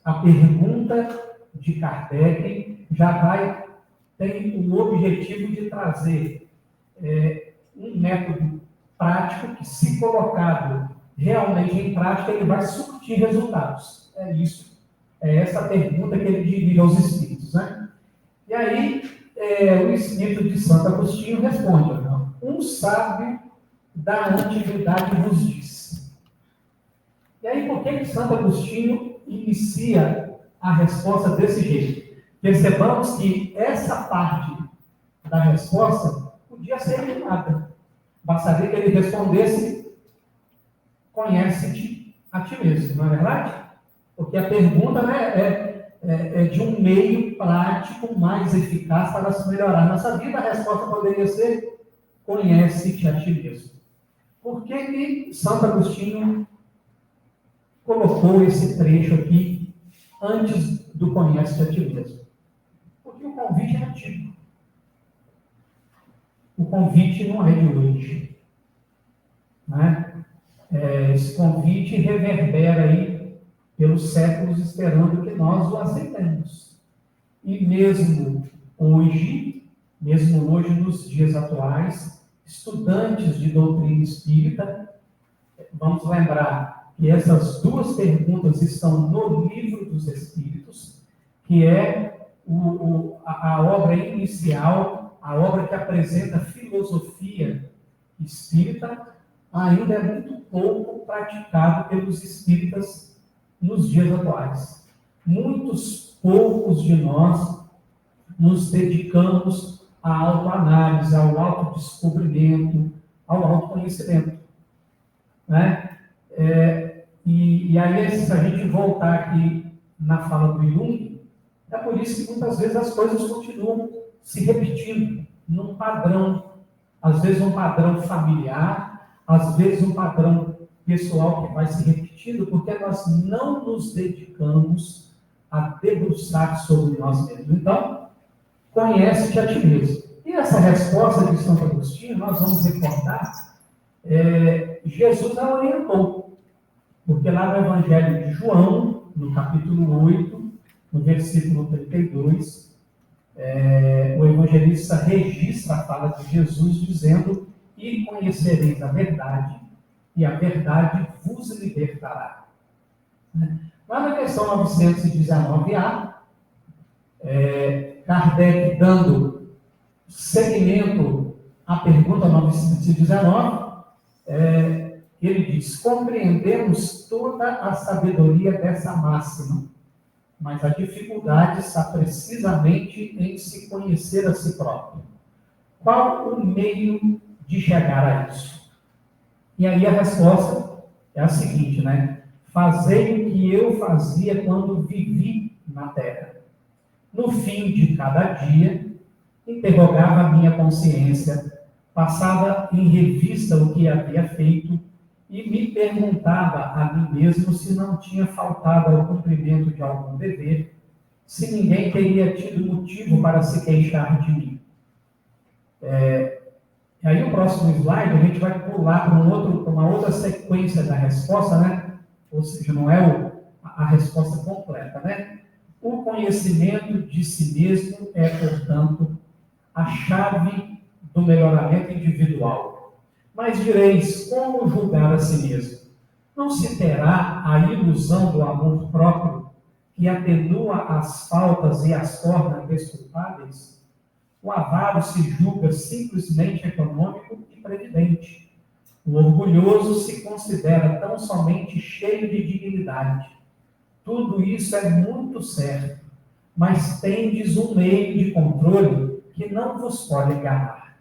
a pergunta de Kardec já tem o objetivo de trazer um método prático que, se colocado realmente em prática, ele vai surtir resultados. É isso. É essa pergunta que ele dirige aos espíritos, né? E aí, o espírito de Santo Agostinho responde: não? Um sábio da antiguidade vos disse. E aí, por que Santo Agostinho inicia a resposta desse jeito? Percebamos que essa parte da resposta podia ser eliminada. Bastaria que ele respondesse: conhece-te a ti mesmo, não é verdade? Porque a pergunta, né, é de um meio prático mais eficaz para se melhorar nossa vida. A resposta poderia ser: conhece-te a ti mesmo. Por que Santo Agostinho colocou esse trecho aqui antes do conhece-te a ti mesmo? Porque o convite é antigo. O convite não é de hoje, né? Esse convite reverbera aí pelos séculos, esperando que nós o aceitemos. E mesmo hoje, nos dias atuais, estudantes de doutrina espírita, vamos lembrar que essas duas perguntas estão no Livro dos Espíritos, que é a obra inicial, a obra que apresenta a filosofia espírita. Ainda é muito pouco praticado pelos espíritas nos dias atuais. Muitos poucos de nós nos dedicamos à autoanálise, ao autodescobrimento, ao autoconhecimento, né? E aí, se a gente voltar aqui na fala do Jung, é por isso que muitas vezes as coisas continuam se repetindo num padrão, às vezes um padrão familiar, às vezes um padrão pessoal que vai se repetindo, porque nós não nos dedicamos a debruçar sobre nós mesmos. Então, conhece-te a ti mesmo. E essa resposta de Santo Agostinho, nós vamos recordar, Jesus a orientou, porque lá no Evangelho de João, no capítulo 8, no versículo 32, o evangelista registra a fala de Jesus dizendo: e conhecereis a verdade, e a verdade vos libertará. Lá na questão 919A, Kardec, dando seguimento à pergunta 919, ele diz: compreendemos toda a sabedoria dessa máxima, mas a dificuldade está precisamente em se conhecer a si próprio. Qual o meio de chegar a isso? E aí a resposta é a seguinte, né? Fazei o que eu fazia quando vivi na terra. No fim de cada dia, interrogava a minha consciência, passava em revista o que havia feito e me perguntava a mim mesmo se não tinha faltado ao cumprimento de algum dever, se ninguém teria tido motivo para se queixar de mim. E aí o próximo slide a gente vai pular para uma outra sequência da resposta, né? Ou seja, não é a resposta completa, né? O conhecimento de si mesmo é, portanto, a chave do melhoramento individual. Mas direis: como julgar a si mesmo? Não se terá a ilusão do amor próprio que atenua as faltas e as torna desculpáveis? O avaro se julga simplesmente econômico e previdente. O orgulhoso se considera tão somente cheio de dignidade. Tudo isso é muito certo, mas tendes um meio de controle que não vos pode enganar.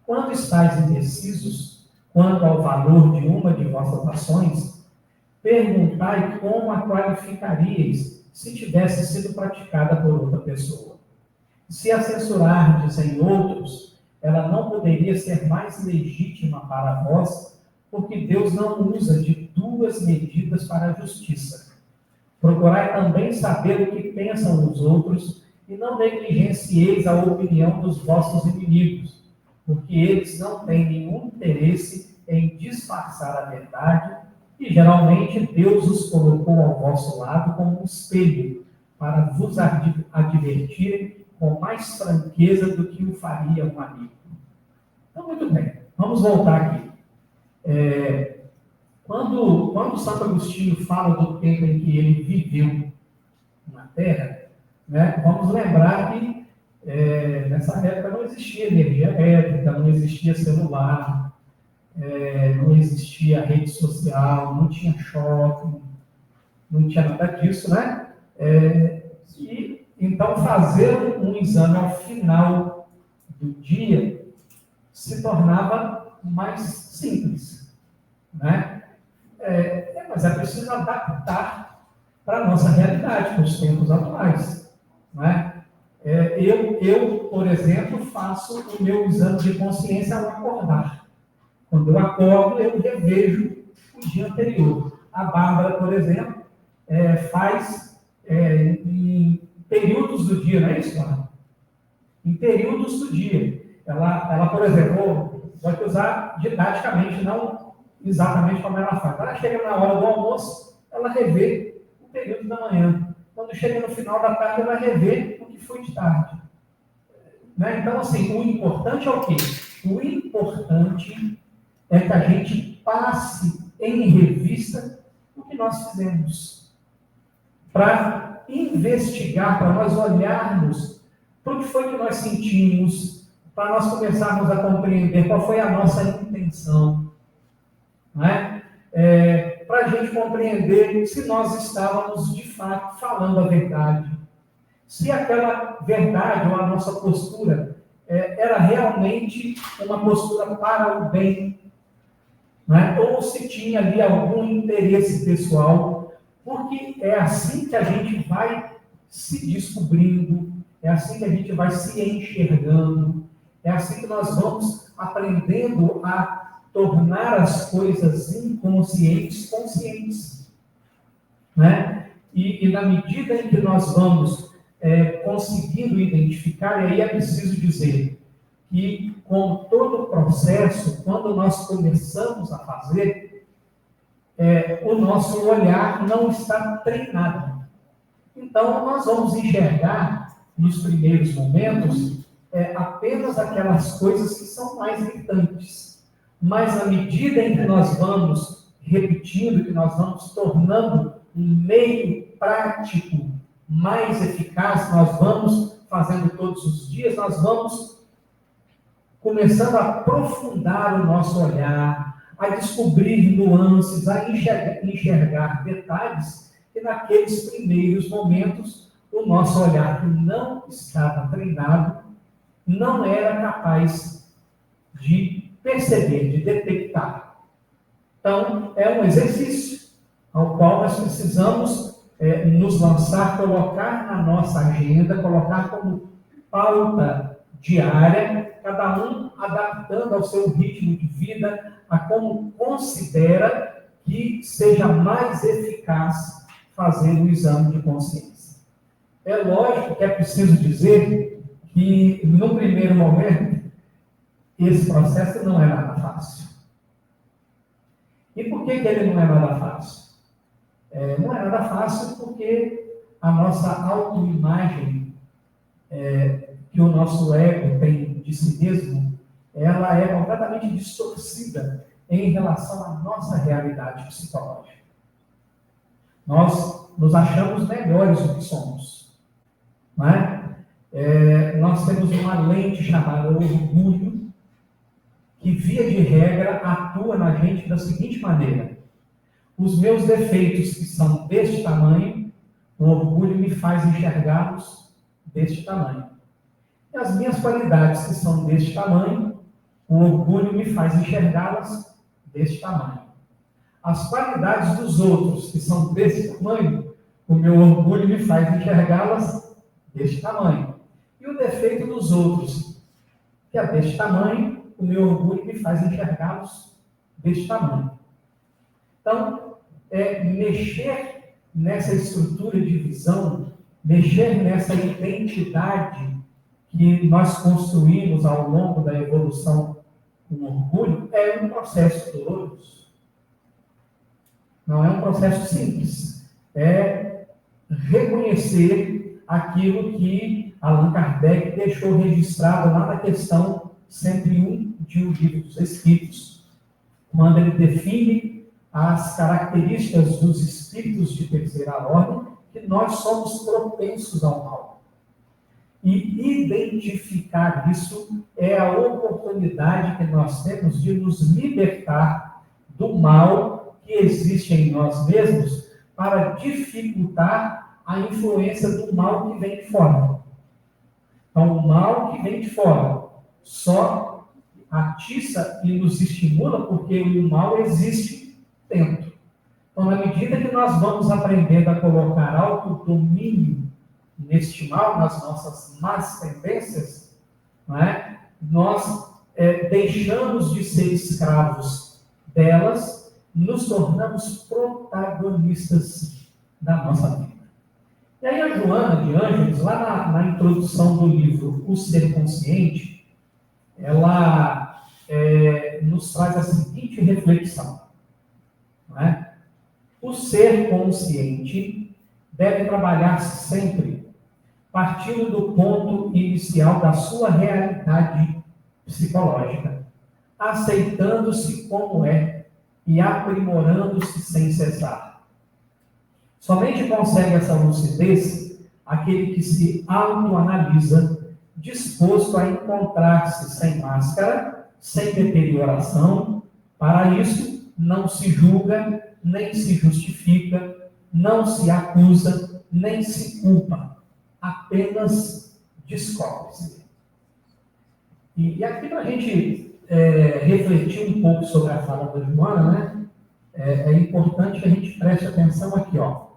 Quando estáis indecisos quanto ao valor de uma de vossas ações, perguntai como a qualificaríeis se tivesse sido praticada por outra pessoa. Se a censurardes em outros, ela não poderia ser mais legítima para vós, porque Deus não usa de duas medidas para a justiça. Procurai também saber o que pensam os outros e não negligencieis a opinião dos vossos inimigos, porque eles não têm nenhum interesse em disfarçar a verdade E geralmente Deus os colocou ao vosso lado como um espelho, para vos advertir com mais franqueza do que o faria um amigo. Então, muito bem, vamos voltar aqui. Quando Santo Agostinho fala do tempo em que ele viveu na Terra, né, vamos lembrar que nessa época não existia energia elétrica, não existia celular, não existia rede social, não tinha shopping, não tinha nada disso, né? E então fazer um exame ao final do dia se tornava mais simples, né? Mas é preciso adaptar para a nossa realidade, para os tempos atuais, né? Eu, por exemplo, faço o meu exame de consciência ao acordar. Quando eu acordo, eu revejo o dia anterior. A Bárbara, por exemplo, faz em períodos do dia, não é isso, Bárbara? Em períodos do dia. Ela, por exemplo, vai usar didaticamente, não exatamente como ela faz. Ela chega na hora do almoço, ela revê o período da manhã. Quando chega no final da tarde, ela revê o que foi de tarde. Né? Então, assim, o importante é o quê? O importante é que a gente passe em revista o que nós fizemos. Para investigar, para nós olharmos para o que foi que nós sentimos, para nós começarmos a compreender qual foi a nossa intenção. Né? Para a gente compreender se nós estávamos, de fato, falando a verdade. Se aquela verdade ou a nossa postura era realmente uma postura para o bem, né? Ou se tinha ali algum interesse pessoal, porque é assim que a gente vai se descobrindo, é assim que a gente vai se enxergando, é assim que nós vamos aprendendo a tornar as coisas inconscientes conscientes. Né? E na medida em que nós vamos conseguindo identificar, e aí é preciso dizer que, com todo o processo, quando nós começamos a fazer, o nosso olhar não está treinado. Então, nós vamos enxergar, nos primeiros momentos, apenas aquelas coisas que são mais gritantes. Mas, à medida em que nós vamos repetindo, que nós vamos tornando um meio prático mais eficaz, nós vamos fazendo todos os dias, nós vamos começando a aprofundar o nosso olhar, a descobrir nuances, a enxergar detalhes que naqueles primeiros momentos o nosso olhar, que não estava treinado, não era capaz de perceber, de detectar. Então, é um exercício ao qual nós precisamos nos lançar, colocar na nossa agenda, colocar como pauta diária, cada um adaptando ao seu ritmo de vida, a como considera que seja mais eficaz fazer o exame de consciência. É lógico que é preciso dizer que, no primeiro momento, esse processo não é nada fácil. E por que ele não é nada fácil? Não é nada fácil porque a nossa autoimagem, que o nosso ego tem de si mesmo, ela é completamente distorcida em relação à nossa realidade psicológica. Nós nos achamos melhores do que somos. Não é? Nós temos uma lente chamada orgulho, que, via de regra, atua na gente da seguinte maneira: os meus defeitos, que são deste tamanho, o orgulho me faz enxergá-los deste tamanho. E as minhas qualidades, que são deste tamanho, o orgulho me faz enxergá-las deste tamanho. As qualidades dos outros, que são desse tamanho, o meu orgulho me faz enxergá-las deste tamanho. E o defeito dos outros, que é deste tamanho, o meu orgulho me faz enxergá-los deste tamanho. Então, mexer nessa estrutura de visão, mexer nessa identidade que nós construímos ao longo da evolução com orgulho, é um processo doloroso. Não é um processo simples. É reconhecer aquilo que Allan Kardec deixou registrado lá na questão 101 de O Livro dos Espíritos, quando ele define as características dos espíritos de terceira ordem, que nós somos propensos ao mal. E identificar isso é a oportunidade que nós temos de nos libertar do mal que existe em nós mesmos para dificultar a influência do mal que vem de fora. Então, o mal que vem de fora só atiça e nos estimula porque o mal existe dentro. Então, na medida que nós vamos aprendendo a colocar autodomínio neste mal, nas nossas más tendências, não é? Nós deixamos de ser escravos delas, nos tornamos protagonistas da nossa vida. E aí a Joana de Ângeles, lá na introdução do livro O Ser Consciente, ela nos traz a seguinte reflexão, não é? O ser consciente deve trabalhar-se sempre partindo do ponto inicial da sua realidade psicológica, aceitando-se como é e aprimorando-se sem cessar. Somente consegue essa lucidez aquele que se autoanalisa, disposto a encontrar-se sem máscara, sem deterioração. Para isso, não se julga, nem se justifica, não se acusa, nem se culpa. Apenas descobre-se. E aqui, para a gente refletir um pouco sobre a fala da Joana, né? É importante que a gente preste atenção aqui, ó.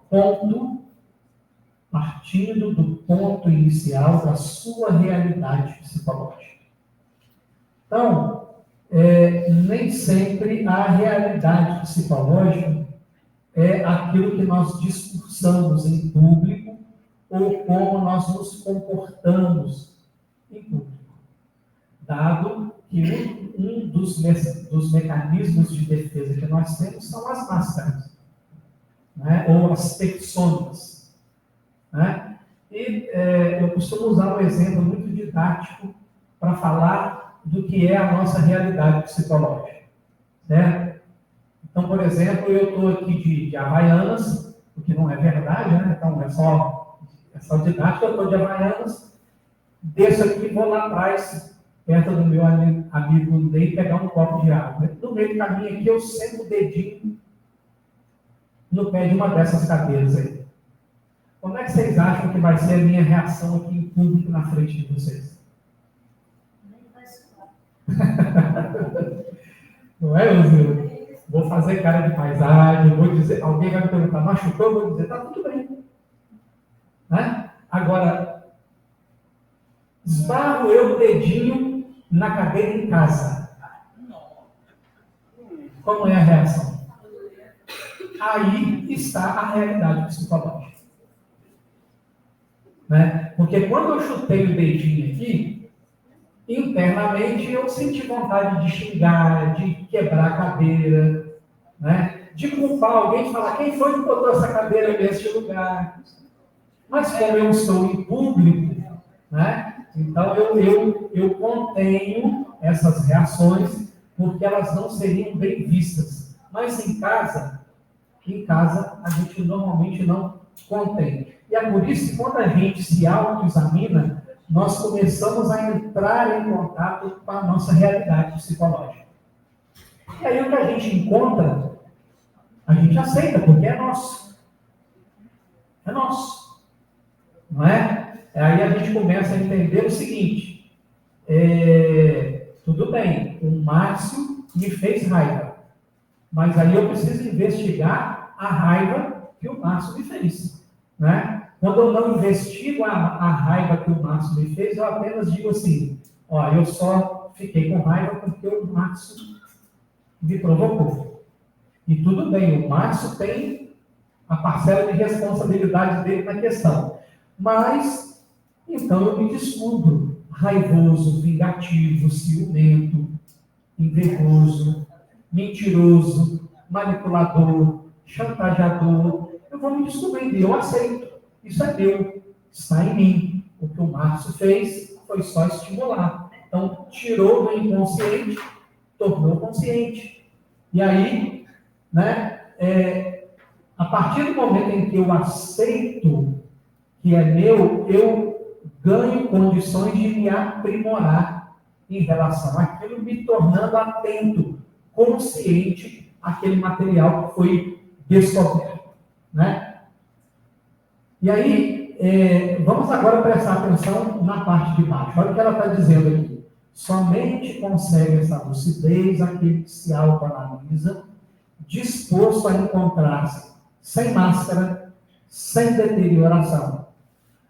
Partindo do ponto inicial da sua realidade psicológica. Então, nem sempre a realidade psicológica é aquilo que nós discursamos em público ou como nós nos comportamos em público. Dado que um dos mecanismos de defesa que nós temos são as máscaras, né? Ou as personas. Né? E eu costumo usar um exemplo muito didático para falar do que é a nossa realidade psicológica. Certo? Então, por exemplo, eu estou aqui de Havaianas, o que não é verdade, né? Então é só didática, eu estou de Havaianas, desço aqui e vou lá atrás, perto do meu amigo Ney, pegar um copo de água. No meio do caminho aqui, eu sento o dedinho no pé de uma dessas cadeiras aí. Como é que vocês acham que vai ser a minha reação aqui em público na frente de vocês? Não é, Luzio? Vou fazer cara de paisagem, vou dizer, alguém vai me perguntar, machucou? Eu vou dizer, tá tudo bem. Né? Agora, esbarro eu o dedinho na cadeira em casa. Como é a reação? Aí está a realidade psicológica. Né? Porque quando eu chutei o dedinho aqui, internamente eu senti vontade de xingar, de quebrar a cadeira, né? De culpar alguém, de falar, quem foi que botou essa cadeira neste lugar? Mas como eu estou em público, né? Então eu contenho essas reações, porque elas não seriam bem vistas. Mas em casa a gente normalmente não contém. E é por isso que quando a gente se autoexamina, nós começamos a entrar em contato com a nossa realidade psicológica. E aí o que a gente encontra, a gente aceita, porque é nosso. É nosso. Não é? Aí a gente começa a entender o seguinte, tudo bem, o Márcio me fez raiva, mas aí eu preciso investigar a raiva que o Márcio me fez. Né? Quando eu não investigo a raiva que o Márcio me fez, eu apenas digo assim, ó, eu só fiquei com raiva porque o Márcio me provocou. E tudo bem, o Márcio tem a parcela de responsabilidade dele na questão. Mas, então eu me descubro raivoso, vingativo, ciumento, invejoso, mentiroso, manipulador, chantageador, eu vou me descobrir, eu aceito. Isso é meu, está em mim. O que o Márcio fez foi só estimular. Então, tirou do inconsciente, tornou consciente. E aí, né, a partir do momento em que eu aceito que é meu, eu ganho condições de me aprimorar em relação àquilo, me tornando atento, consciente àquele material que foi descoberto, né? E aí, vamos agora prestar atenção na parte de baixo. Olha o que ela está dizendo aqui. Somente consegue essa lucidez aquele que se autoanalisa, disposto a encontrar-se sem máscara, sem deterioração.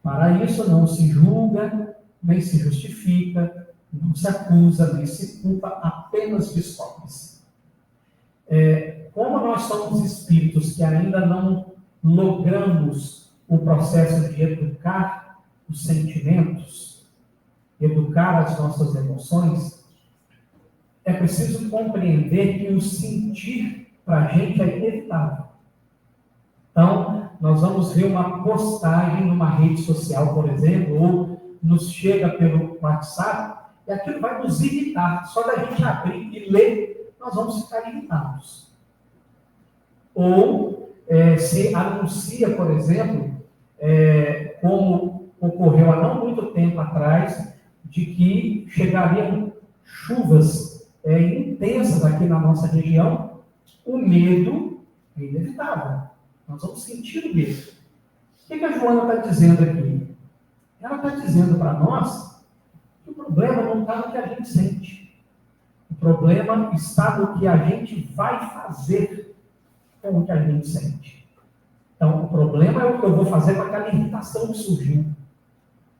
Para isso não se julga, nem se justifica, não se acusa, nem se culpa, apenas descobre-se. Como nós somos espíritos que ainda não logramos o processo de educar os sentimentos, educar as nossas emoções, é preciso compreender que o sentir para a gente é inevitável. Então, nós vamos ver uma postagem numa rede social, por exemplo, ou nos chega pelo WhatsApp, e aquilo vai nos irritar. Só da gente abrir e ler, nós vamos ficar irritados. Ou se anuncia, por exemplo, como ocorreu há não muito tempo atrás, de que chegariam chuvas intensas aqui na nossa região, o medo é inevitável. Nós vamos sentir o medo. O que a Joana está dizendo aqui? Ela está dizendo para nós que o problema não está no que a gente sente. O problema está no que a gente vai fazer com o que a gente sente. Então, o problema é o que eu vou fazer com aquela irritação que surgiu.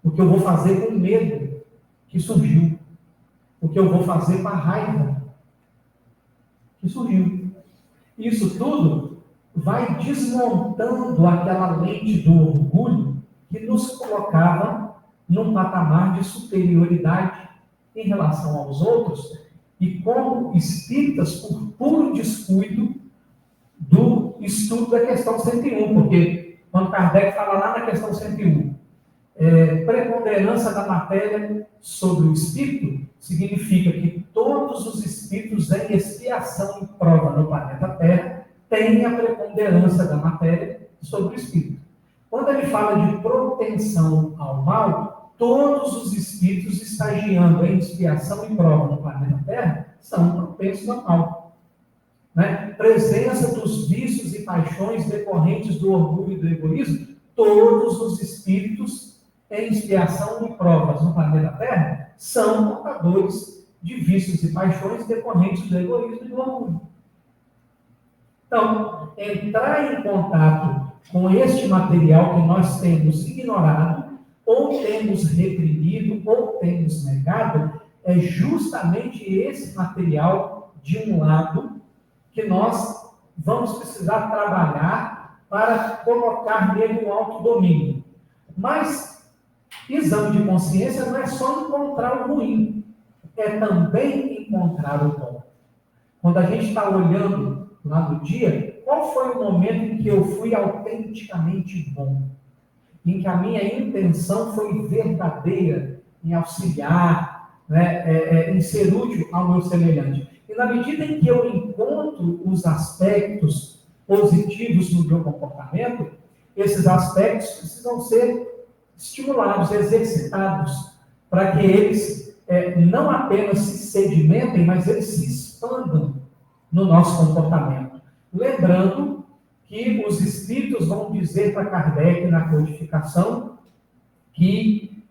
O que eu vou fazer com o medo que surgiu. O que eu vou fazer com a raiva que surgiu. Isso tudo vai desmontando aquela lente do orgulho que nos colocava num patamar de superioridade em relação aos outros, e como espíritas, por puro descuido do estudo da questão 101, porque quando Kardec fala lá na questão 101, preponderância da matéria sobre o espírito, significa que todos os espíritos em expiação e prova no planeta Terra têm a preponderância da matéria sobre o espírito. Quando ele fala de propensão ao mal, todos os espíritos estagiando em expiação e prova no planeta Terra são propensos ao mal. Né? Presença dos vícios e paixões decorrentes do orgulho e do egoísmo, todos os espíritos em expiação e provas no planeta Terra são portadores de vícios e paixões decorrentes do egoísmo e do orgulho. Então, entrar em contato com este material que nós temos ignorado, ou temos reprimido, ou temos negado, é justamente esse material, de um lado, que nós vamos precisar trabalhar para colocar nele um autodomínio. Mas, exame de consciência não é só encontrar o ruim, é também encontrar o bom. Quando a gente está olhando lá no dia, qual foi o momento em que eu fui autenticamente bom? Em que a minha intenção foi verdadeira em auxiliar, né, em ser útil ao meu semelhante. E na medida em que eu encontro os aspectos positivos no meu comportamento, esses aspectos precisam ser estimulados, exercitados, para que eles não apenas se sedimentem, mas eles se expandam no nosso comportamento. Lembrando que os espíritos vão dizer para Kardec na codificação que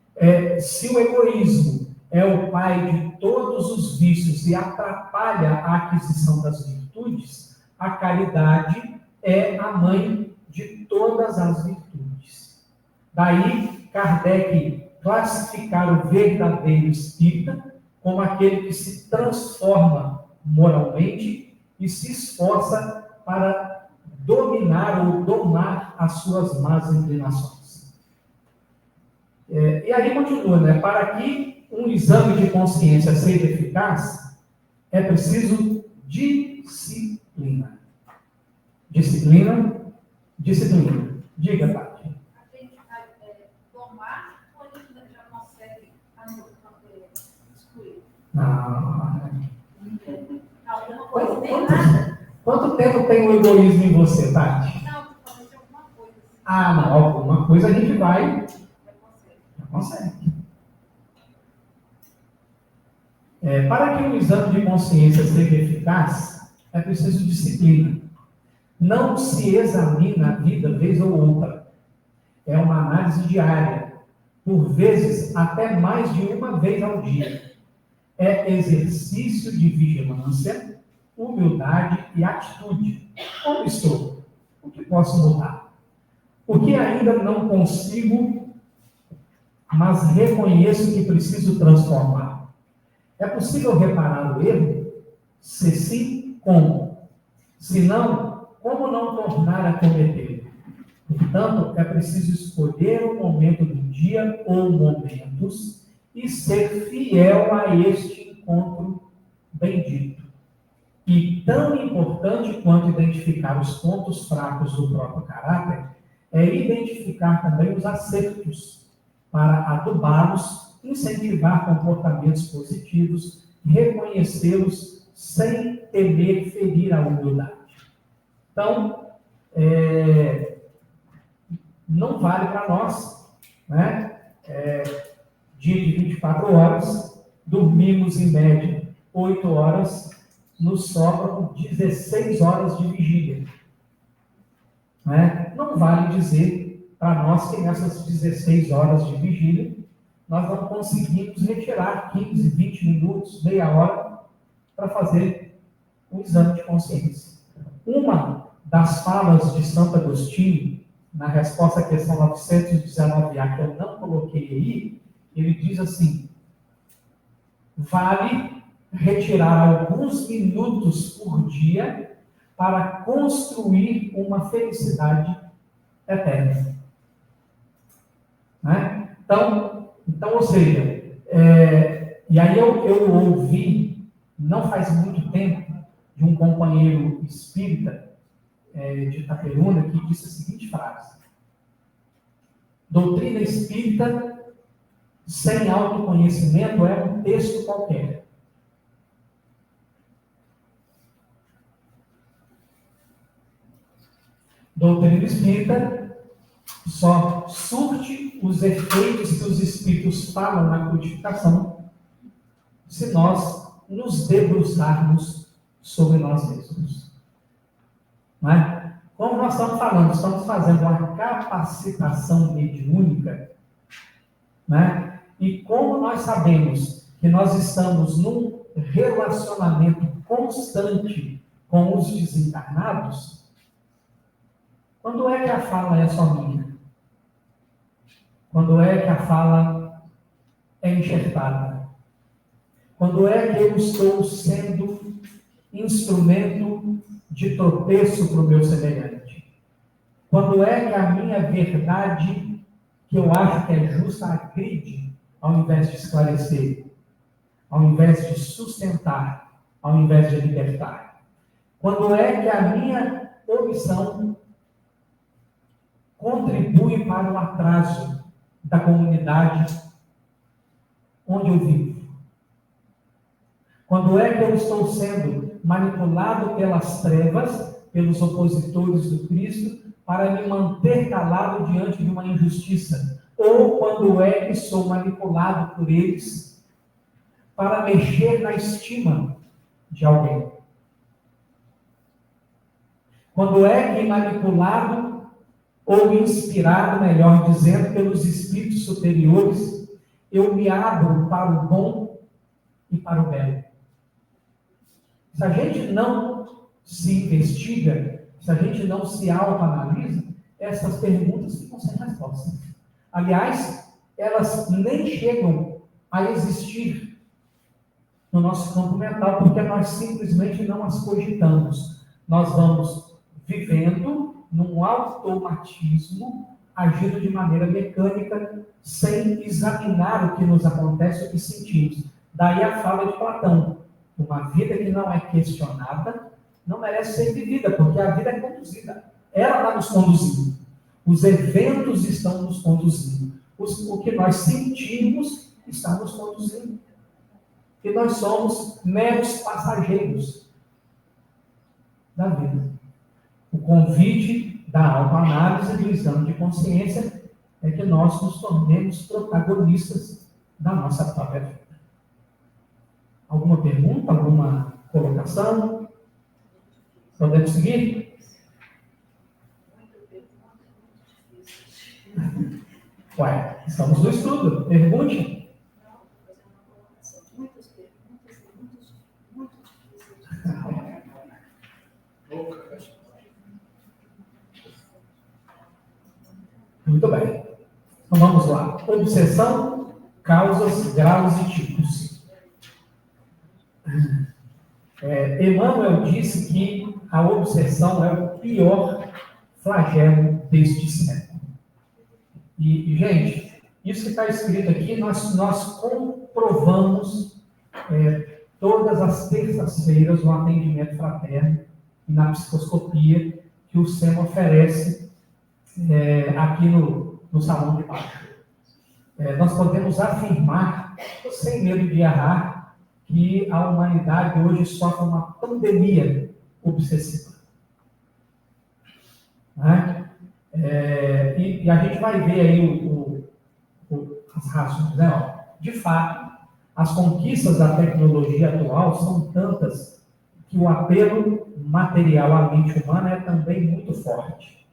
se o egoísmo é o pai de todos os vícios e atrapalha a aquisição das virtudes, a caridade é a mãe de todas as virtudes. Daí, Kardec classificar o verdadeiro espírita como aquele que se transforma moralmente e se esforça para dominar ou domar as suas más inclinações. E aí continua, né? Para que um exame de consciência seja eficaz, é preciso disciplina. Disciplina. Disciplina. Diga, Tati. A gente vai tomar ou a gente já consegue excluir? Alguma coisa bem nada? Quanto tempo tem o egoísmo em você, Tati? Não, tu falou de alguma coisa. Não. Alguma coisa a gente vai. Já consegue. Para que o exame de consciência seja eficaz, é preciso disciplina. Não se examina a vida vez ou outra. É uma análise diária, por vezes até mais de uma vez ao dia. É exercício de vigilância, humildade e atitude. Como estou? O que posso mudar? O que ainda não consigo, mas reconheço que preciso transformar? É possível reparar o erro? Se sim, como? Se não, como não tornar a cometê-lo? Portanto, é preciso escolher o momento do dia ou momentos e ser fiel a este encontro bendito. E tão importante quanto identificar os pontos fracos do próprio caráter, é identificar também os acertos, para adubá-los, incentivar comportamentos positivos, reconhecê-los sem temer ferir a humildade. Então, não vale para nós, né? Dia de 24 horas, dormimos em média 8 horas, nos sobram 16 horas de vigília. Né? Não vale dizer para nós que nessas 16 horas de vigília, nós não conseguimos retirar 15, 20 minutos, meia hora, para fazer o exame de consciência. Uma das falas de Santo Agostinho, na resposta à questão 919A, que eu não coloquei aí, ele diz assim: vale retirar alguns minutos por dia para construir uma felicidade eterna. Né? Então, ou seja, e aí eu ouvi, não faz muito tempo, de um companheiro espírita de Itaperuna, que disse a seguinte frase: doutrina espírita sem autoconhecimento é um texto qualquer. Doutrina espírita só surte os efeitos que os espíritos falam na codificação se nós nos debruçarmos sobre nós mesmos. Não é? Como nós estamos falando, estamos fazendo uma capacitação mediúnica, né? E como nós sabemos que nós estamos num relacionamento constante com os desencarnados, quando é que a fala é só minha? Quando é que a fala é enxertada? Quando é que eu estou sendo instrumento de tropeço para o meu semelhante? Quando é que a minha verdade, que eu acho que é justa, agride, ao invés de esclarecer, ao invés de sustentar, ao invés de libertar? Quando é que a minha omissão contribui para o atraso da comunidade onde eu vivo? Quando é que eu estou sendo manipulado pelas trevas, pelos opositores do Cristo, para me manter calado diante de uma injustiça? Ou quando é que sou manipulado por eles para mexer na estima de alguém? Quando é que manipulado ou inspirado, melhor dizendo, pelos espíritos superiores, eu me abro para o bom e para o belo? Se a gente não se investiga, se a gente não se autoanalisa, essas perguntas ficam sem resposta. Aliás, elas nem chegam a existir no nosso campo mental, porque nós simplesmente não as cogitamos. Nós vamos vivendo num automatismo, agindo de maneira mecânica, sem examinar o que nos acontece, o que sentimos. Daí a fala de Platão: uma vida que não é questionada não merece ser vivida, porque a vida é conduzida. Ela está nos conduzindo. Os eventos estão nos conduzindo. O que nós sentimos está nos conduzindo. E nós somos meros passageiros da vida. O convite da autoanálise do exame de consciência é que nós nos tornemos protagonistas da nossa própria vida. Alguma pergunta? Alguma colocação? Podemos seguir? Ué, estamos no estudo. Pergunte. Muitas perguntas, muito difíceis. Muito bem. Então vamos lá. Obsessão, causas, graus e tipos. Emmanuel disse que a obsessão é o pior flagelo deste século. E gente, isso que está escrito aqui, nós comprovamos todas as terças-feiras no atendimento fraterno e na psicoscopia que o SEMA oferece aqui no salão de baixo. Nós podemos afirmar, sem medo de errar, que a humanidade hoje sofre uma pandemia obsessiva. Né? E a gente vai ver aí as razões. Né? De fato, as conquistas da tecnologia atual são tantas que o apelo material à mente humana é também muito forte.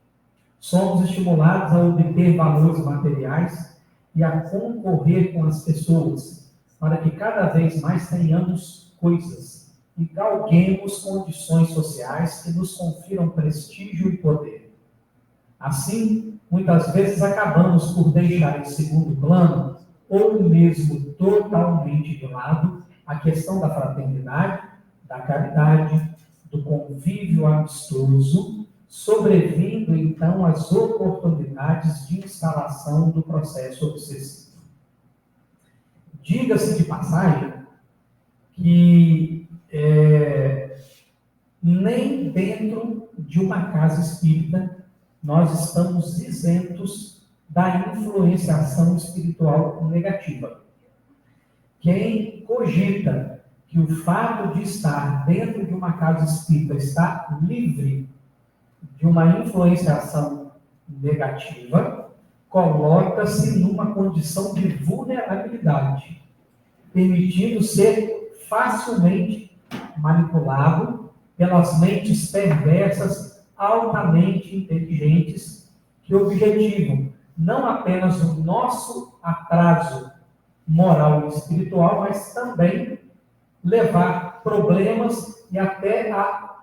Somos estimulados a obter valores materiais e a concorrer com as pessoas, para que cada vez mais tenhamos coisas e galguemos condições sociais que nos confiram prestígio e poder. Assim, muitas vezes acabamos por deixar em segundo plano, ou mesmo totalmente de lado, a questão da fraternidade, da caridade, do convívio amistoso, sobrevindo então as oportunidades de instalação do processo obsessivo. Diga-se de passagem que nem dentro de uma casa espírita nós estamos isentos da influenciação espiritual negativa. Quem cogita que o fato de estar dentro de uma casa espírita está livre de uma influenciação negativa, coloca-se numa condição de vulnerabilidade, permitindo ser facilmente manipulado pelas mentes perversas altamente inteligentes que objetivam não apenas o nosso atraso moral e espiritual, mas também levar problemas e até a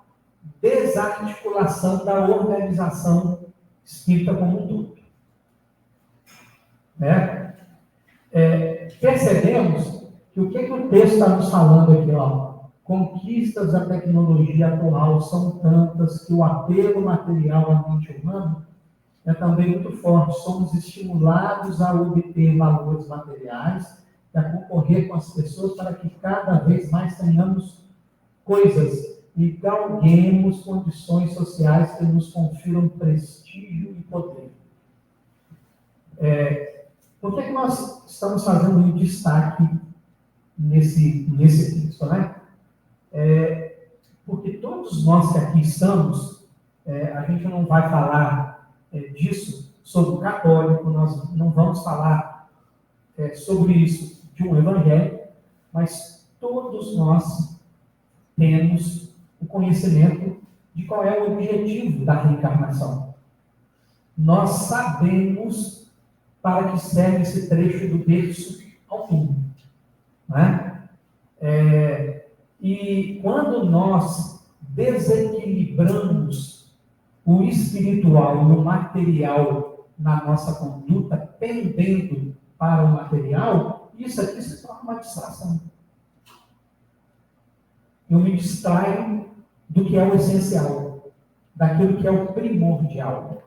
desarticulação da organização espírita como um todo. Né? Percebemos que o que o texto está nos falando aqui, ó, conquistas da tecnologia atual são tantas que o apelo material à mente humana é também muito forte. Somos estimulados a obter valores materiais e a concorrer com as pessoas para que cada vez mais tenhamos coisas e galguemos condições sociais que nos confiram prestígio e poder. Por que nós estamos fazendo um destaque nesse texto, né? Porque todos nós que aqui estamos, a gente não vai falar disso sobre o católico, nós não vamos falar sobre isso de um evangelho, mas todos nós temos o conhecimento de qual é o objetivo da reencarnação. Nós sabemos para que serve esse trecho do berço ao fim. Né? E quando nós desequilibramos o espiritual e o material na nossa conduta, pendendo para o material, isso aqui se torna uma distração. Eu me distraio do que é o essencial, daquilo que é o primordial.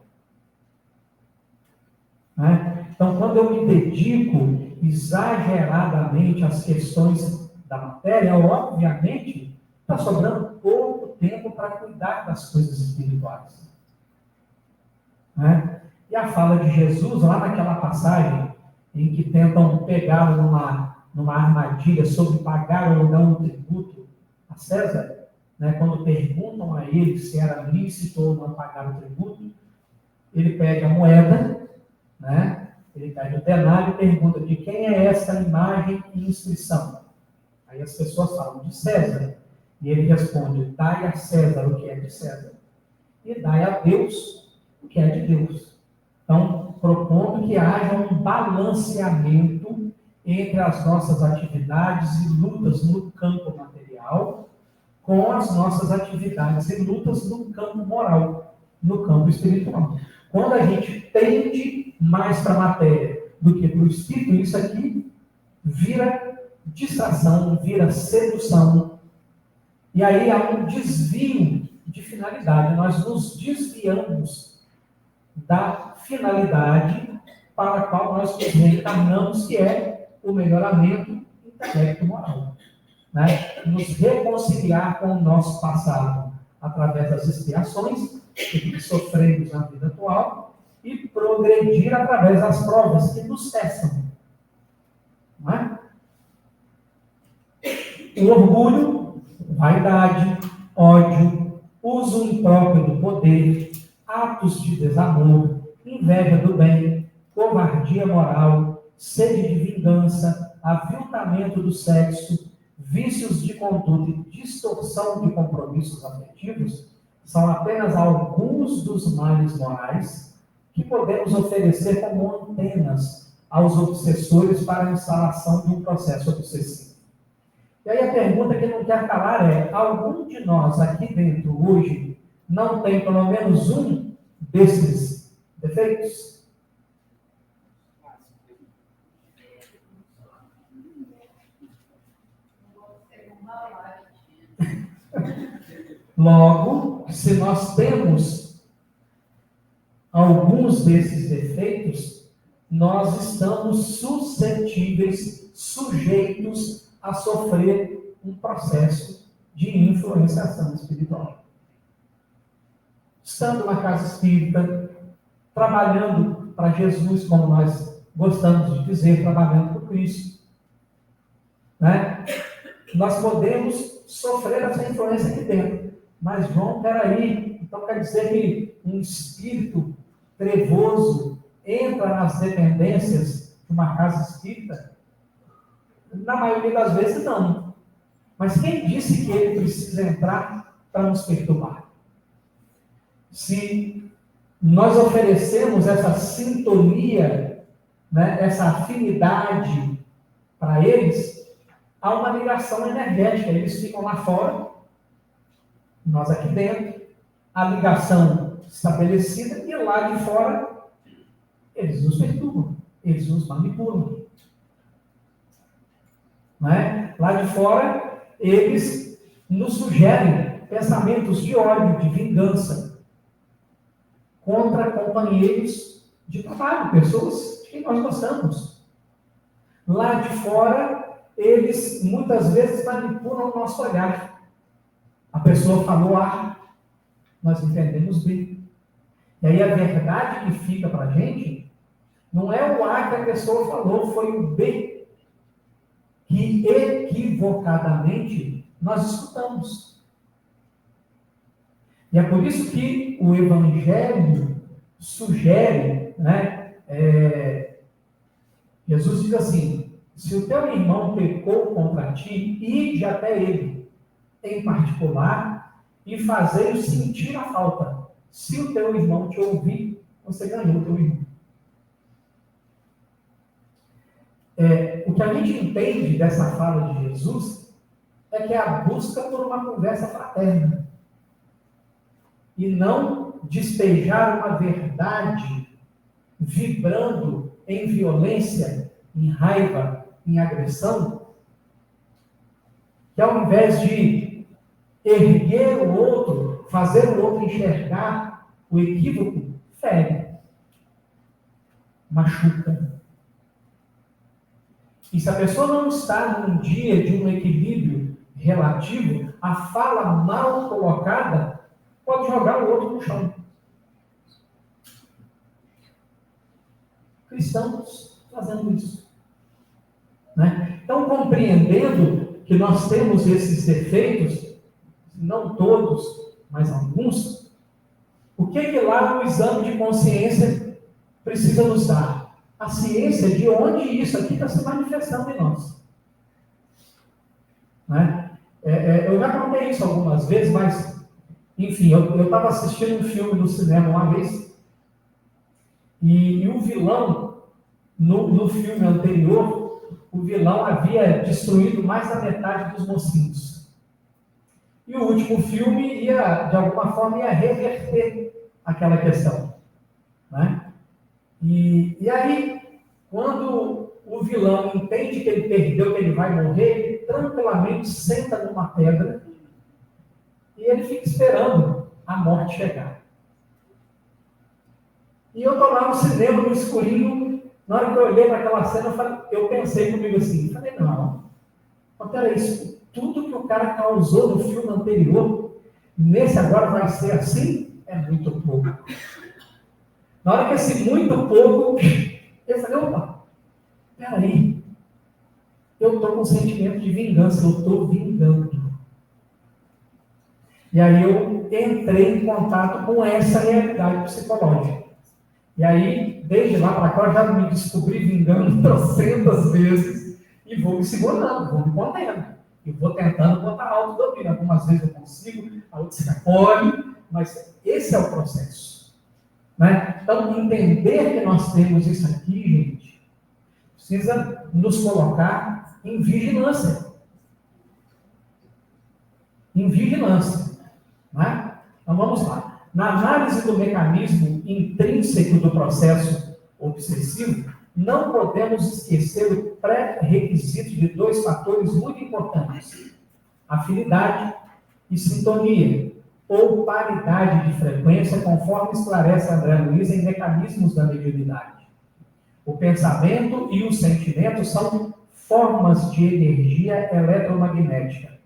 Né? Então, quando eu me dedico exageradamente às questões da matéria, obviamente, está sobrando pouco tempo para cuidar das coisas espirituais. Né? E a fala de Jesus, lá naquela passagem, em que tentam pegá-lo numa armadilha sobre pagar ou não o tributo a César, né? Quando perguntam a ele se era lícito ou não pagar o tributo, ele pede a moeda, né? Ele pede o denário e pergunta de quem é essa imagem e inscrição. Aí as pessoas falam de César. E ele responde: dai a César o que é de César, e dai a Deus o que é de Deus. Então, propondo que haja um balanceamento entre as nossas atividades e lutas no campo material com as nossas atividades e lutas no campo moral, no campo espiritual. Quando a gente tende mais para a matéria do que para o espírito, isso aqui vira distração, vira sedução. E aí há um desvio de finalidade. Nós nos desviamos da finalidade para a qual nós nos reencarnamos, que é o melhoramento intelecto-moral. Né? Nos reconciliar com o nosso passado através das expiações que sofremos na vida atual e progredir através das provas que nos testam. Não é? O orgulho, vaidade, ódio, uso impróprio do poder, atos de desamor, inveja do bem, covardia moral, sede de vingança, aviltamento do sexo, vícios de conduta e distorção de compromissos afetivos são apenas alguns dos males morais que podemos oferecer como antenas aos obsessores para a instalação de um processo obsessivo. E aí a pergunta que não quer calar é: algum de nós aqui dentro hoje não tem pelo menos um desses defeitos? Logo, se nós temos alguns desses defeitos, nós estamos suscetíveis, sujeitos a sofrer um processo de influenciação espiritual. Estando na casa espírita, trabalhando para Jesus, como nós gostamos de dizer, trabalhando por Cristo, né? Nós podemos sofrer essa influência aqui dentro. Mas, João, peraí, então quer dizer que um espírito trevoso entra nas dependências de uma casa espírita? Na maioria das vezes, não. Mas quem disse que ele precisa entrar para nos perturbar? Se nós oferecemos essa sintonia, né, essa afinidade para eles, há uma ligação energética. Eles ficam lá fora, nós aqui dentro, a ligação estabelecida, e lá de fora, eles nos perturbam, eles nos manipulam. Não é? Lá de fora, eles nos sugerem pensamentos de ódio, de vingança, contra companheiros de trabalho, pessoas de quem nós gostamos. Lá de fora, eles muitas vezes manipulam o nosso olhar. A pessoa falou A, nós entendemos B. E aí a verdade que fica para a gente não é o A que a pessoa falou, foi o B que equivocadamente nós escutamos. E é por isso que o Evangelho sugere, né? Jesus diz assim: se o teu irmão pecou contra ti, ide até ele em particular e fazer-o sentir a falta. Se o teu irmão te ouvir, você ganhou o teu irmão. O que a gente entende dessa fala de Jesus é que é a busca por uma conversa fraterna e não despejar uma verdade vibrando em violência, em raiva, em agressão, que ao invés de erguer o outro, fazer o outro enxergar o equívoco, fere, machuca. E se a pessoa não está num dia de um equilíbrio relativo, a fala mal colocada pode jogar o outro no chão. Cristãos fazendo isso. Né? Então, compreendendo que nós temos esses defeitos, não todos, mas alguns, o que lá no exame de consciência precisa nos dar? A ciência de onde isso aqui está se manifestando em nós. Né? Eu já contei isso algumas vezes, mas, enfim, eu estava assistindo um filme no cinema uma vez, e o vilão, no filme anterior, o vilão havia destruído mais da metade dos mocinhos. E o último filme de alguma forma, ia reverter aquela questão. Né? E aí, quando o vilão entende que ele perdeu, que ele vai morrer, ele tranquilamente senta numa pedra e ele fica esperando a morte chegar. E eu estou lá no cinema, no escurinho, na hora que eu olhei para aquela cena, eu pensei comigo assim, não, peraí, isso, tudo que o cara causou no filme anterior, nesse agora vai ser assim? É muito pouco. Na hora que esse muito pouco, eu falei, opa, peraí, eu estou com um sentimento de vingança, eu estou vingando. E aí eu entrei em contato com essa realidade psicológica. E aí, desde lá para cá, eu já me descobri vingando 300 vezes e vou me segurando, vou me contendo. E vou tentando botar autodomínio. Algumas vezes eu consigo, a outra se acolhe, mas esse é o processo. Né? Então, entender que nós temos isso aqui, gente, precisa nos colocar em vigilância. Em vigilância. Né? Então, vamos lá. Na análise do mecanismo intrínseco do processo obsessivo, não podemos esquecer o pré-requisito de 2 fatores muito importantes: afinidade e sintonia, ou paridade de frequência, conforme esclarece André Luiz em Mecanismos da Mediunidade. O pensamento e o sentimento são formas de energia eletromagnética.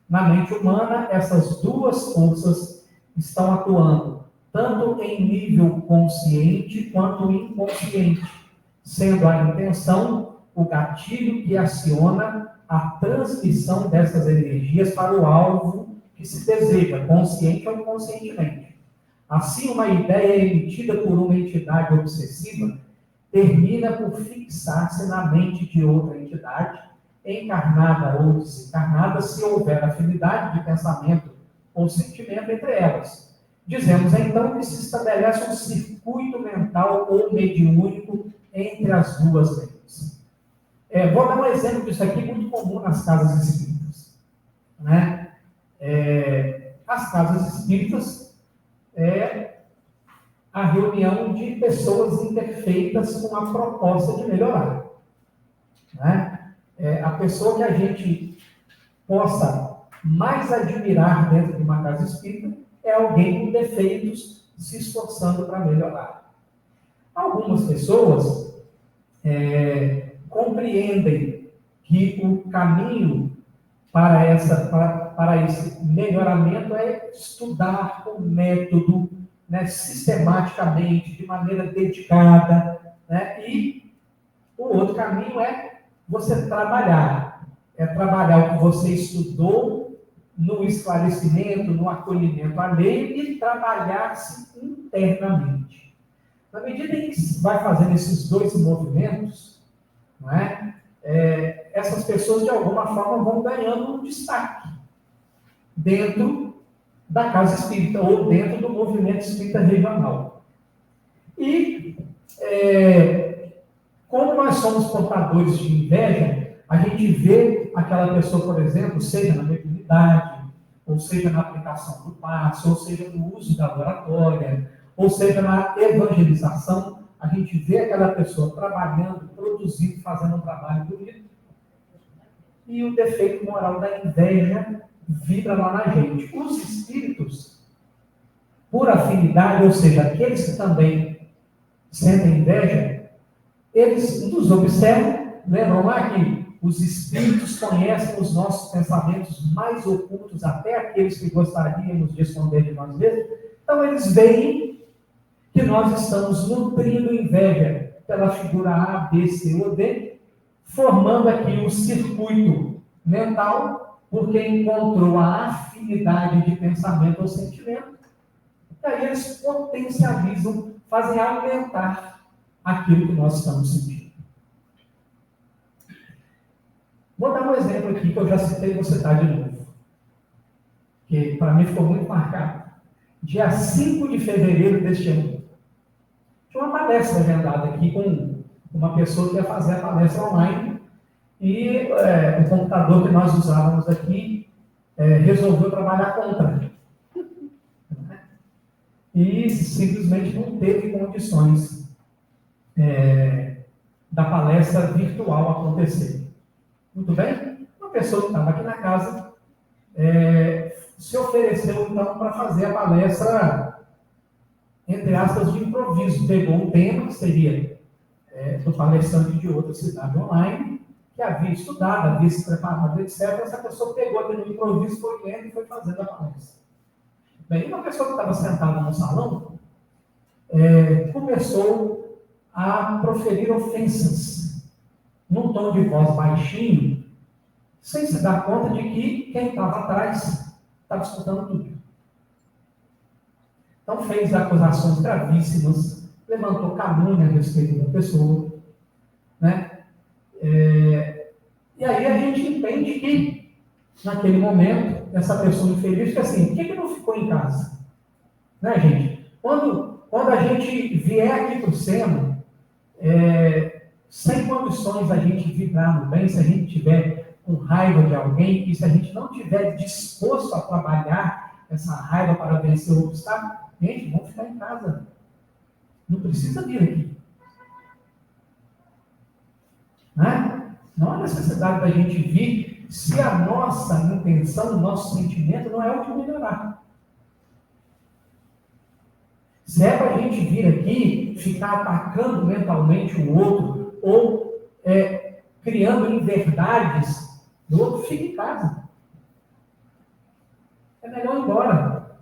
Na mente humana, essas 2 forças estão atuando, tanto em nível consciente quanto inconsciente, sendo a intenção o gatilho que aciona a transmissão dessas energias para o alvo que se deseja, consciente ou inconscientemente. Assim, uma ideia emitida por uma entidade obsessiva termina por fixar-se na mente de outra entidade, encarnada ou desencarnada, se houver afinidade de pensamento ou sentimento entre elas. Dizemos então que se estabelece um circuito mental ou mediúnico entre as 2 mentes. Vou dar um exemplo disso aqui muito comum nas casas espíritas. Né? As casas espíritas é a reunião de pessoas imperfeitas com a proposta de melhorar. Né? A pessoa que a gente possa mais admirar dentro de uma casa espírita é alguém com defeitos se esforçando para melhorar. Algumas pessoas compreendem que o caminho para esse melhoramento é estudar com método, né, sistematicamente, de maneira dedicada, né, e o outro caminho é você trabalhar o que você estudou no esclarecimento, no acolhimento alheio e trabalhar-se internamente. Na medida em que vai fazendo esses 2 movimentos, não é? Essas pessoas, de alguma forma, vão ganhando um destaque dentro da casa espírita ou dentro do movimento espírita regional. E, como nós somos portadores de inveja, a gente vê aquela pessoa, por exemplo, seja na mediunidade, ou seja na aplicação do passe, ou seja no uso da oratória, ou seja na evangelização, a gente vê aquela pessoa trabalhando, produzindo, fazendo um trabalho bonito, e o defeito moral da inveja vibra lá na gente. Os espíritos, por afinidade, ou seja, aqueles que também sentem inveja, eles nos observam, lembram lá que os espíritos conhecem os nossos pensamentos mais ocultos, até aqueles que gostaríamos de esconder de nós mesmos. Então, eles veem que nós estamos nutrindo inveja pela figura A, B, C ou D, formando aqui um circuito mental, porque encontrou a afinidade de pensamento ou sentimento. E aí eles potencializam, fazem aumentar aquilo que nós estamos sentindo. Vou dar um exemplo aqui que eu já citei, vou citar de novo, que para mim ficou muito marcado. Dia 5 de fevereiro deste ano, tinha uma palestra agendada aqui com uma pessoa que ia fazer a palestra online e o computador que nós usávamos aqui resolveu trabalhar contra. E simplesmente não teve condições da palestra virtual acontecer. Muito bem? Uma pessoa que estava aqui na casa se ofereceu, então, para fazer a palestra, entre aspas, de improviso. Pegou um tema, que seria do palestrante de outra cidade online, que havia estudado, havia se preparado, etc. Essa pessoa pegou aquele improviso, foi lendo e foi fazendo a palestra. Bem, uma pessoa que estava sentada no salão começou a proferir ofensas num tom de voz baixinho, sem se dar conta de que quem estava atrás estava escutando tudo. Então fez acusações gravíssimas, levantou calúnia a respeito da pessoa, né? E aí a gente entende que, naquele momento, essa pessoa infeliz fica assim, por que não ficou em casa? Né, gente? Quando a gente vier aqui para o SEMA, sem condições a gente vibrar no bem, se a gente tiver com raiva de alguém, e se a gente não tiver disposto a trabalhar essa raiva para vencer o obstáculo, gente, vamos ficar em casa. Não precisa vir aqui. Né? Não há necessidade da gente vir se a nossa intenção, o nosso sentimento não é o de melhorar. Se é para a gente vir aqui, ficar atacando mentalmente o outro, ou criando inverdades do outro, fique em casa. É melhor ir embora.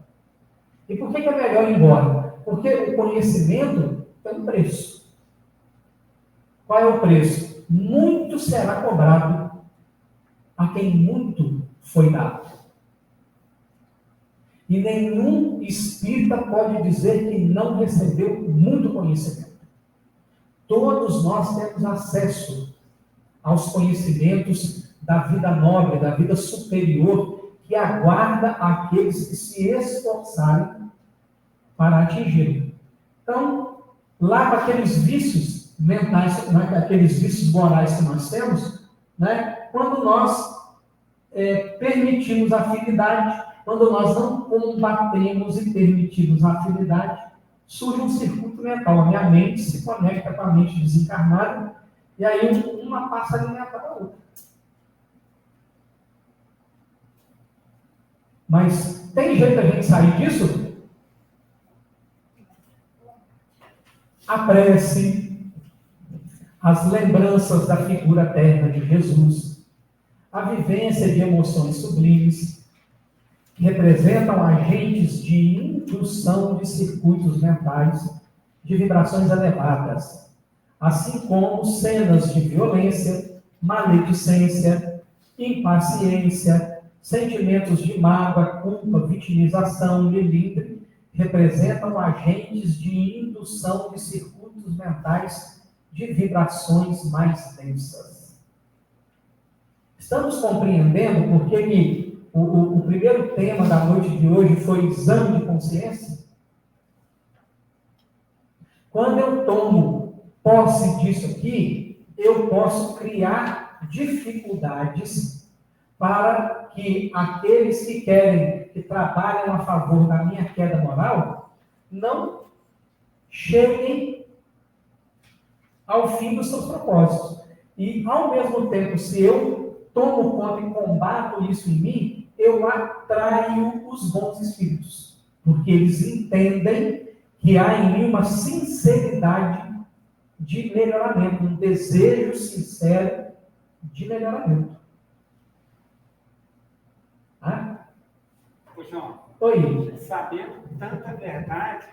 E por que é melhor ir embora? Porque o conhecimento tem um preço. Qual é o preço? Muito será cobrado a quem muito foi dado. E nenhum espírita pode dizer que não recebeu muito conhecimento. Todos nós temos acesso aos conhecimentos da vida nobre, da vida superior, que aguarda aqueles que se esforçarem para atingi-lo. Então, lá para aqueles vícios mentais, né, aqueles vícios morais que nós temos, né, quando nós permitimos a afinidade, quando nós não combatemos e permitimos a afinidade, surge um circuito mental. A minha mente se conecta com a mente desencarnada, e aí uma passa a alimentar a outra. Mas tem jeito a gente sair disso? A prece, as lembranças da figura eterna de Jesus, a vivência de emoções sublimes, que representam agentes de indução de circuitos mentais de vibrações elevadas, assim como cenas de violência, maledicência, impaciência, sentimentos de mágoa, culpa, vitimização, melindre, representam agentes de indução de circuitos mentais de vibrações mais densas. Estamos compreendendo por que o primeiro tema da noite de hoje foi exame de consciência? Quando eu tomo posse disso aqui, eu posso criar dificuldades para que aqueles que querem, que trabalham a favor da minha queda moral, não cheguem ao fim dos seus propósitos. E, ao mesmo tempo, se eu tomo conta e combato isso em mim, eu atraio os bons espíritos, porque eles entendem que há em mim uma sinceridade de melhoramento, um desejo sincero de melhoramento. Tá? Ô, João, Oi. sabendo tanta verdade,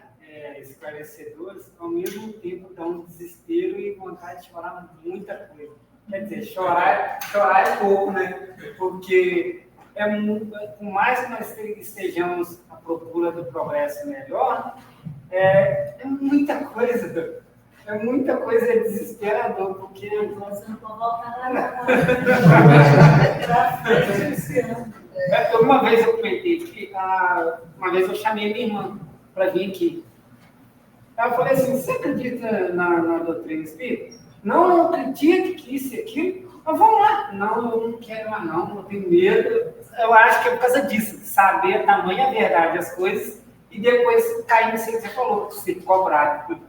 esclarecedoras, ao mesmo tempo dá um desespero e vontade de chorar muita coisa. Quer dizer, chorar é pouco, né? Porque por mais que nós estejamos à procura do progresso melhor, é muita coisa. É muita coisa desesperador, porque... Você não pode voltar lá. Uma vez eu comentei que uma vez eu chamei minha irmã para vir aqui. Eu falei assim, você acredita na doutrina espírita? Não, eu acredito que isso e aquilo. Mas vamos lá. Não, eu não quero lá não, eu tenho medo. Eu acho que é por causa disso, saber a tamanha verdade das coisas e depois cair nisso que você falou, ser cobrado.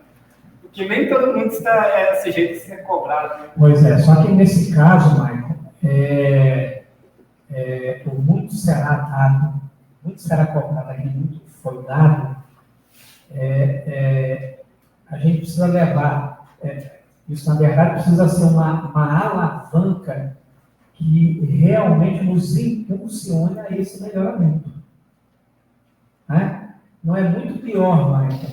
Porque nem todo mundo está sujeito a ser cobrado. Né? Pois é, só que nesse caso, Michael, o muito será dado, muito será cobrado aqui, muito foi dado, a gente precisa levar, isso na verdade precisa ser uma alavanca que realmente nos impulsione a esse melhoramento. Né? Não é muito pior, Michael,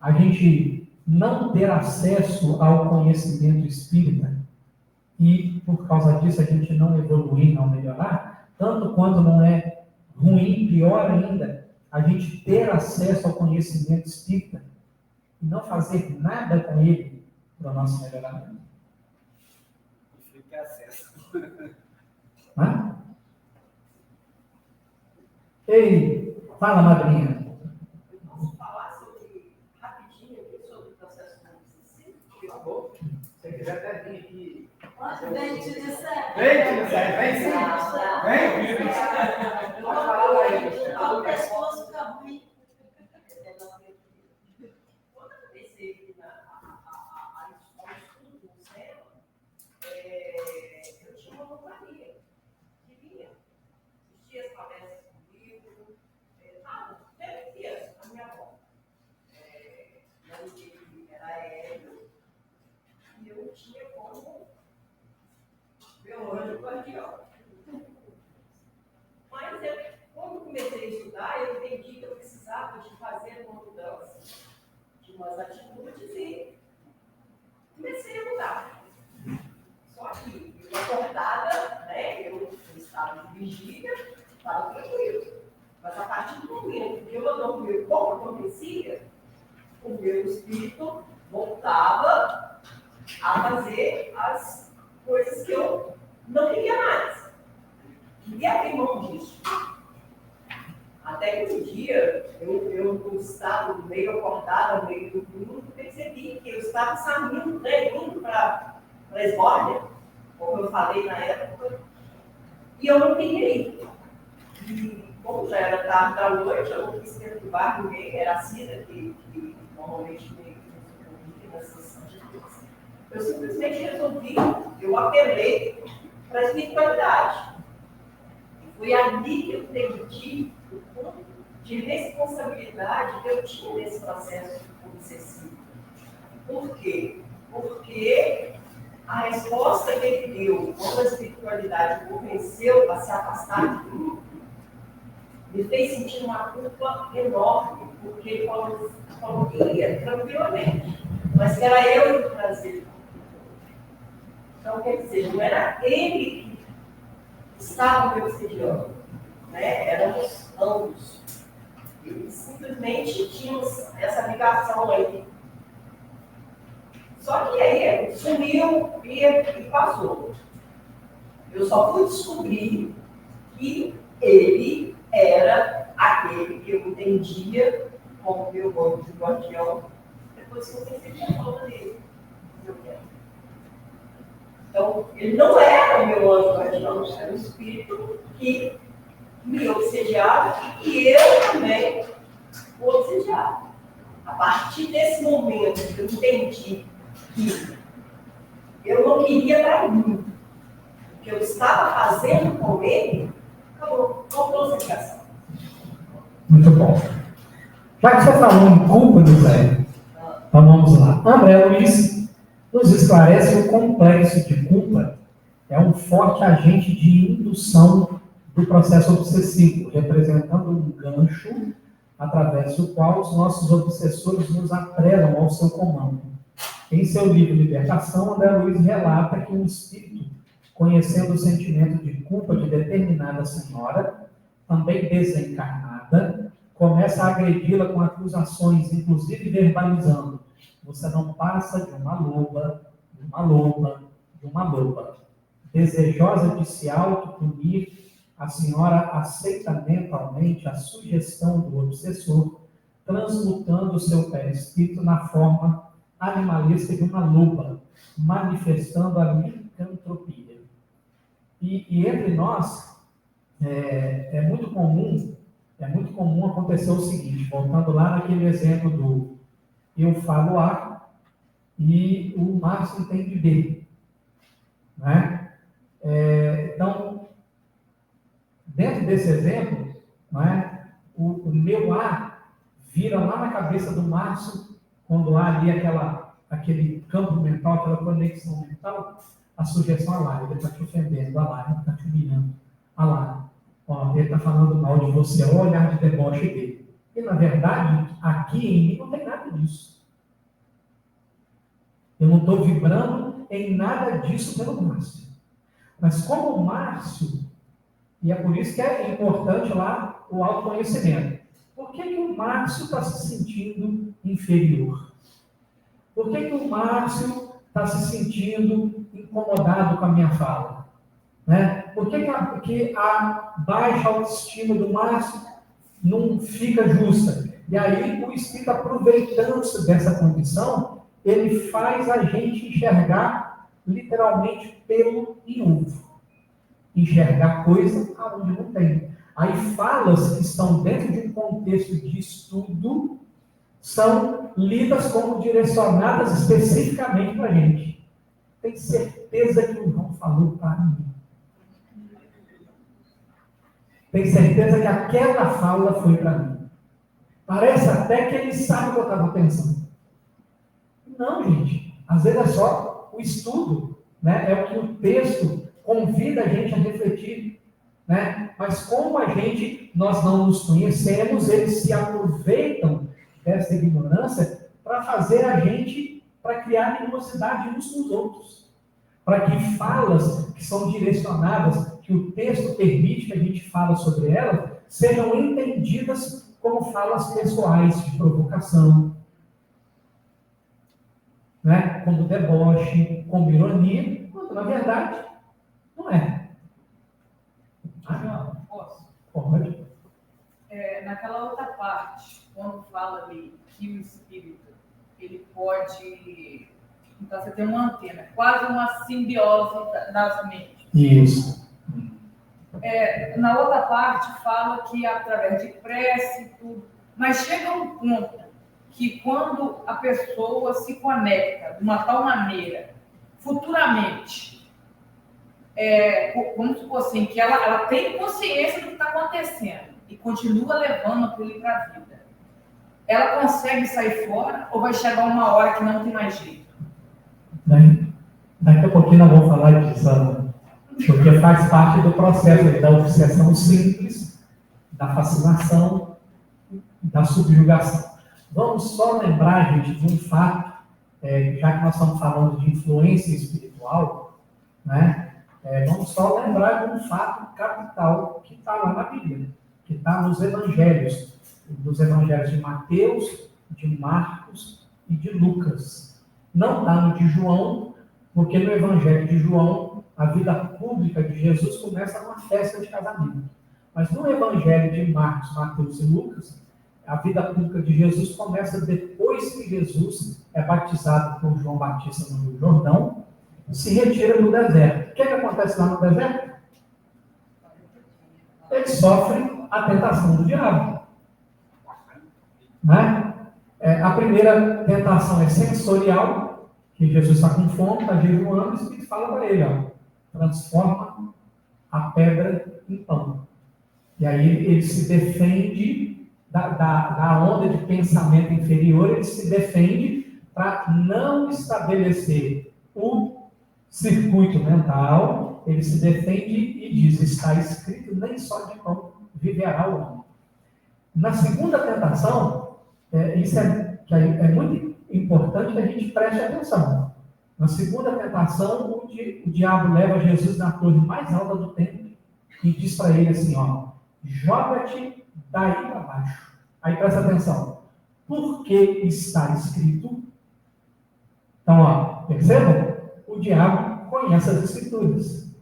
a gente não ter acesso ao conhecimento espírita e, por causa disso, a gente não evoluir, não melhorar, tanto quanto não é ruim, pior ainda, a gente ter acesso ao conhecimento espírita e não fazer nada com ele para o nosso melhoramento. Prefiro ter acesso. Hã? Ei, fala, madrinha. Vamos falar rapidinho aqui sobre o processo de Por favor, se você quiser até vir aqui. Vem te disser. Vem sim. Pode falar aí. O pescoço fica ruim. Quando eu comecei a estudo do céu, eu tinha uma companhia que vinha, assistia as palestras comigo, permitia a minha avó. Ele era aéreo e eu tinha como meu anjo guardião. Mas quando comecei a estudar, eu entendi que eu precisava de fazer uma mudança de umas atitudes e comecei a mudar. Só que eu acordada, né, eu estava de vigília, estava tranquilo. Mas a partir do momento que eu adormia como acontecia, o meu espírito voltava a fazer as coisas que eu não queria mais. Queria abrir mão disso. Até que um dia, eu estava meio acordada, meio dormindo, percebi que eu estava saindo, indo para a esbórnia, como eu falei na época, e eu não queria ir. E como já era tarde da noite, eu não quis perturbar ninguém, era a Cida que normalmente me convida nessas atitudes. Eu simplesmente resolvi, eu apelei para a espiritualidade. E foi ali que eu entendi o ponto de responsabilidade que eu tinha nesse processo obsessivo. Por quê? Porque a resposta que ele deu quando a espiritualidade o convenceu a se afastar de mim, me fez sentir uma culpa enorme, porque ele falou que ia tranquilamente, mas que era eu que trazia. Então, quer dizer, não era ele que estava me obsediando, né? Éramos ambos. E simplesmente tínhamos essa ligação aí. Só que aí sumiu e passou. Eu só fui descobrir que ele era aquele que eu entendia como meu anjo guardião, depois que eu percebi a falta dele. Então, ele não era o meu anjo guardião, era um espírito que me obsediava e que eu também o obsediava. A partir desse momento que eu entendi que eu não queria para mim, o que eu estava fazendo com ele, acabou a ligação. Muito bom. Já que você falou em culpa, José, então vamos lá. André Luiz, nos esclarece que o complexo de culpa é um forte agente de indução do processo obsessivo, representando um gancho através do qual os nossos obsessores nos atrelam ao seu comando. Em seu livro Libertação, André Luiz relata que um espírito, conhecendo o sentimento de culpa de determinada senhora, também desencarnada, começa a agredi-la com acusações, inclusive verbalizando: você não passa de uma loba, de uma loba, de uma loba. Desejosa de se autopunir, a senhora aceita mentalmente a sugestão do obsessor, transmutando o seu perispírito na forma animalesca de uma loba, manifestando a licantropia. E entre nós, é muito comum acontecer o seguinte, voltando lá naquele exemplo do eu falo A e o Márcio entende B. Né? Então, dentro desse exemplo, o meu A vira lá na cabeça do Márcio, quando há ali aquele campo mental, aquela conexão mental, a sugestão a lá, ele está te ofendendo, a lá, ele está te humilhando, a lá. Ele está falando mal de você, o olhar de deboche dele. E, na verdade, aqui em mim não tem nada disso. Eu não estou vibrando em nada disso pelo Márcio. Mas como o Márcio, e é por isso que é importante lá o autoconhecimento. Por que o Márcio está se sentindo inferior? Por que o Márcio está se sentindo incomodado com a minha fala? Né? Por que a baixa autoestima do Márcio não fica justa? E aí o Espírito, aproveitando-se dessa condição, ele faz a gente enxergar literalmente pelo e ovo. Enxergar coisa aonde não tem. Aí falas que estão dentro de um contexto de estudo são lidas como direcionadas especificamente para a gente. Tem certeza que o João falou para mim. Tem certeza que aquela fala foi para mim. Parece até que ele sabe o que eu estava pensando. Não, gente. Às vezes é só o estudo, né? É o que o texto convida a gente a refletir, né? Mas como nós não nos conhecemos, eles se aproveitam dessa ignorância para fazer a gente, para criar animosidade uns com os outros. Para que falas que são direcionadas, que o texto permite que a gente fale sobre elas, sejam entendidas como falas pessoais de provocação, né? Como deboche, como ironia, quando na verdade não é. João, posso? Pode. Naquela outra parte, quando fala ali que o espírito, ele pode... Então, você tem uma antena, quase uma simbiose das mentes. Isso. Na outra parte, fala que através de prece e tudo, mas chega um ponto que quando a pessoa se conecta de uma tal maneira, futuramente, vamos supor assim, que ela tem consciência do que está acontecendo e continua levando aquilo para a vida, ela consegue sair fora ou vai chegar uma hora que não tem mais jeito? Daqui a pouquinho nós vamos falar disso, porque faz parte do processo da obsessão simples, da fascinação, da subjugação. Vamos só lembrar, gente, de um fato, já que nós estamos falando de influência espiritual, né? Vamos só lembrar de um fato capital que está lá na Bíblia, que está nos evangelhos de Mateus, de Marcos e de Lucas. Não está no de João, porque no evangelho de João, a vida pública de Jesus começa numa festa de casamento. Mas no evangelho de Marcos, Mateus e Lucas, a vida pública de Jesus começa depois que Jesus é batizado por João Batista no Rio Jordão, se retira no deserto. O que acontece lá no deserto? Ele sofre a tentação do diabo. Né? A primeira tentação é sensorial, que Jesus está com fome, está jejuando, e o Espírito fala para ele, transforma a pedra em pão. E aí ele se defende da onda de pensamento inferior, ele se defende para não estabelecer o circuito mental, ele se defende e diz, está escrito, nem só de pão viverá o homem. Na segunda tentação, isso é muito importante que a gente preste atenção. Na segunda tentação, o diabo leva Jesus na torre mais alta do templo e diz para ele assim, ó, joga-te daí para baixo. Aí presta atenção. Porque está escrito. Então, ó, percebam? O diabo conhece as escrituras.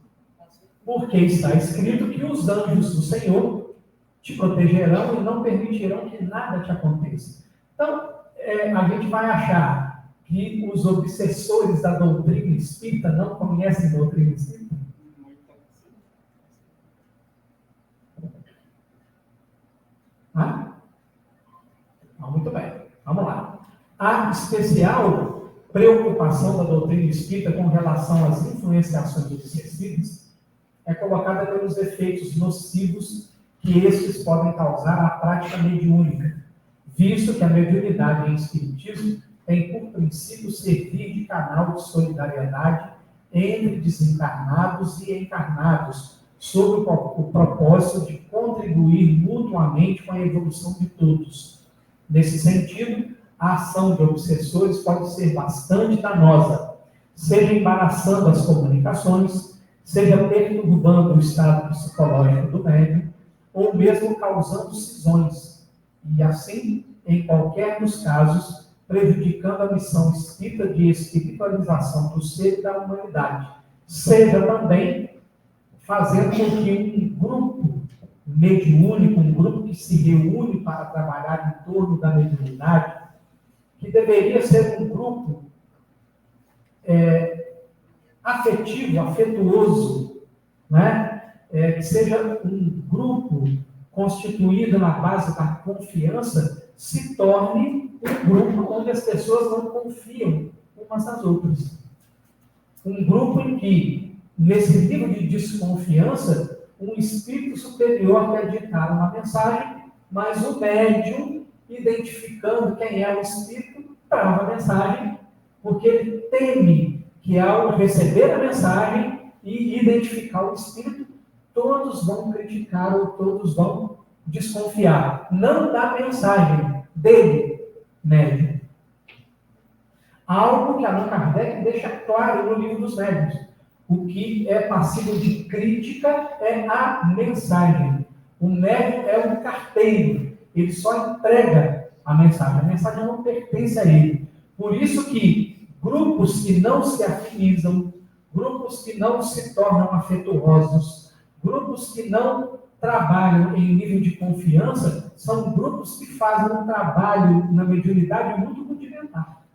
Porque está escrito que os anjos do Senhor te protegerão e não permitirão que nada te aconteça. Então, a gente vai achar que os obsessores da doutrina espírita não conhecem a doutrina espírita? Muito bem, vamos lá. A especial preocupação da doutrina espírita com relação às influenciações dos espíritos é colocada pelos efeitos nocivos que estes podem causar à prática mediúnica, visto que a mediunidade em espiritismo tem por princípio servir de canal de solidariedade entre desencarnados e encarnados, sob o propósito de contribuir mutuamente com a evolução de todos. Nesse sentido, a ação de obsessores pode ser bastante danosa, seja embaraçando as comunicações, seja perturbando o estado psicológico do médium, ou mesmo causando cisões, e assim, em qualquer dos casos, prejudicando a missão espírita de espiritualização do ser e da humanidade, seja também fazendo com que um grupo mediúnico, um grupo que se reúne para trabalhar em torno da mediunidade, que deveria ser um grupo afetivo, afetuoso, né? Que seja um grupo constituído na base da confiança, se torne um grupo onde as pessoas não confiam umas nas outras. Um grupo em que, nesse nível de desconfiança, um espírito superior quer ditar uma mensagem, mas o médium, identificando quem é o espírito, trava a mensagem, porque ele teme que ao receber a mensagem e identificar o espírito, todos vão criticar ou todos vão desconfiar. Não da mensagem dele, médium. Algo que Allan Kardec deixa claro no livro dos médiuns. O que é passível de crítica é a mensagem. O médium é um carteiro. Ele só entrega a mensagem não pertence a ele. Por isso que grupos que não se afinizam, grupos que não se tornam afetuosos, grupos que não trabalham em nível de confiança, são grupos que fazem um trabalho na mediunidade muito rudimentar.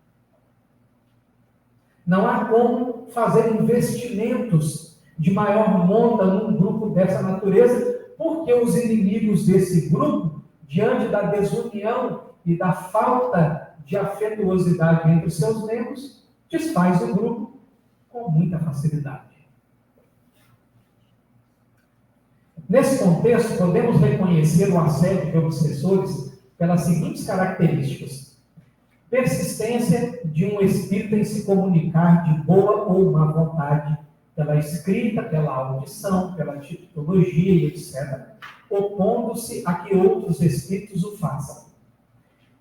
Não há como fazer investimentos de maior monta num grupo dessa natureza, porque os inimigos desse grupo, diante da desunião e da falta de afetuosidade entre os seus membros, desfaz o grupo com muita facilidade. Nesse contexto, podemos reconhecer o assédio de obsessores pelas seguintes características: persistência de um espírito em se comunicar de boa ou má vontade, pela escrita, pela audição, pela titologia e etc., opondo-se a que outros espíritos o façam.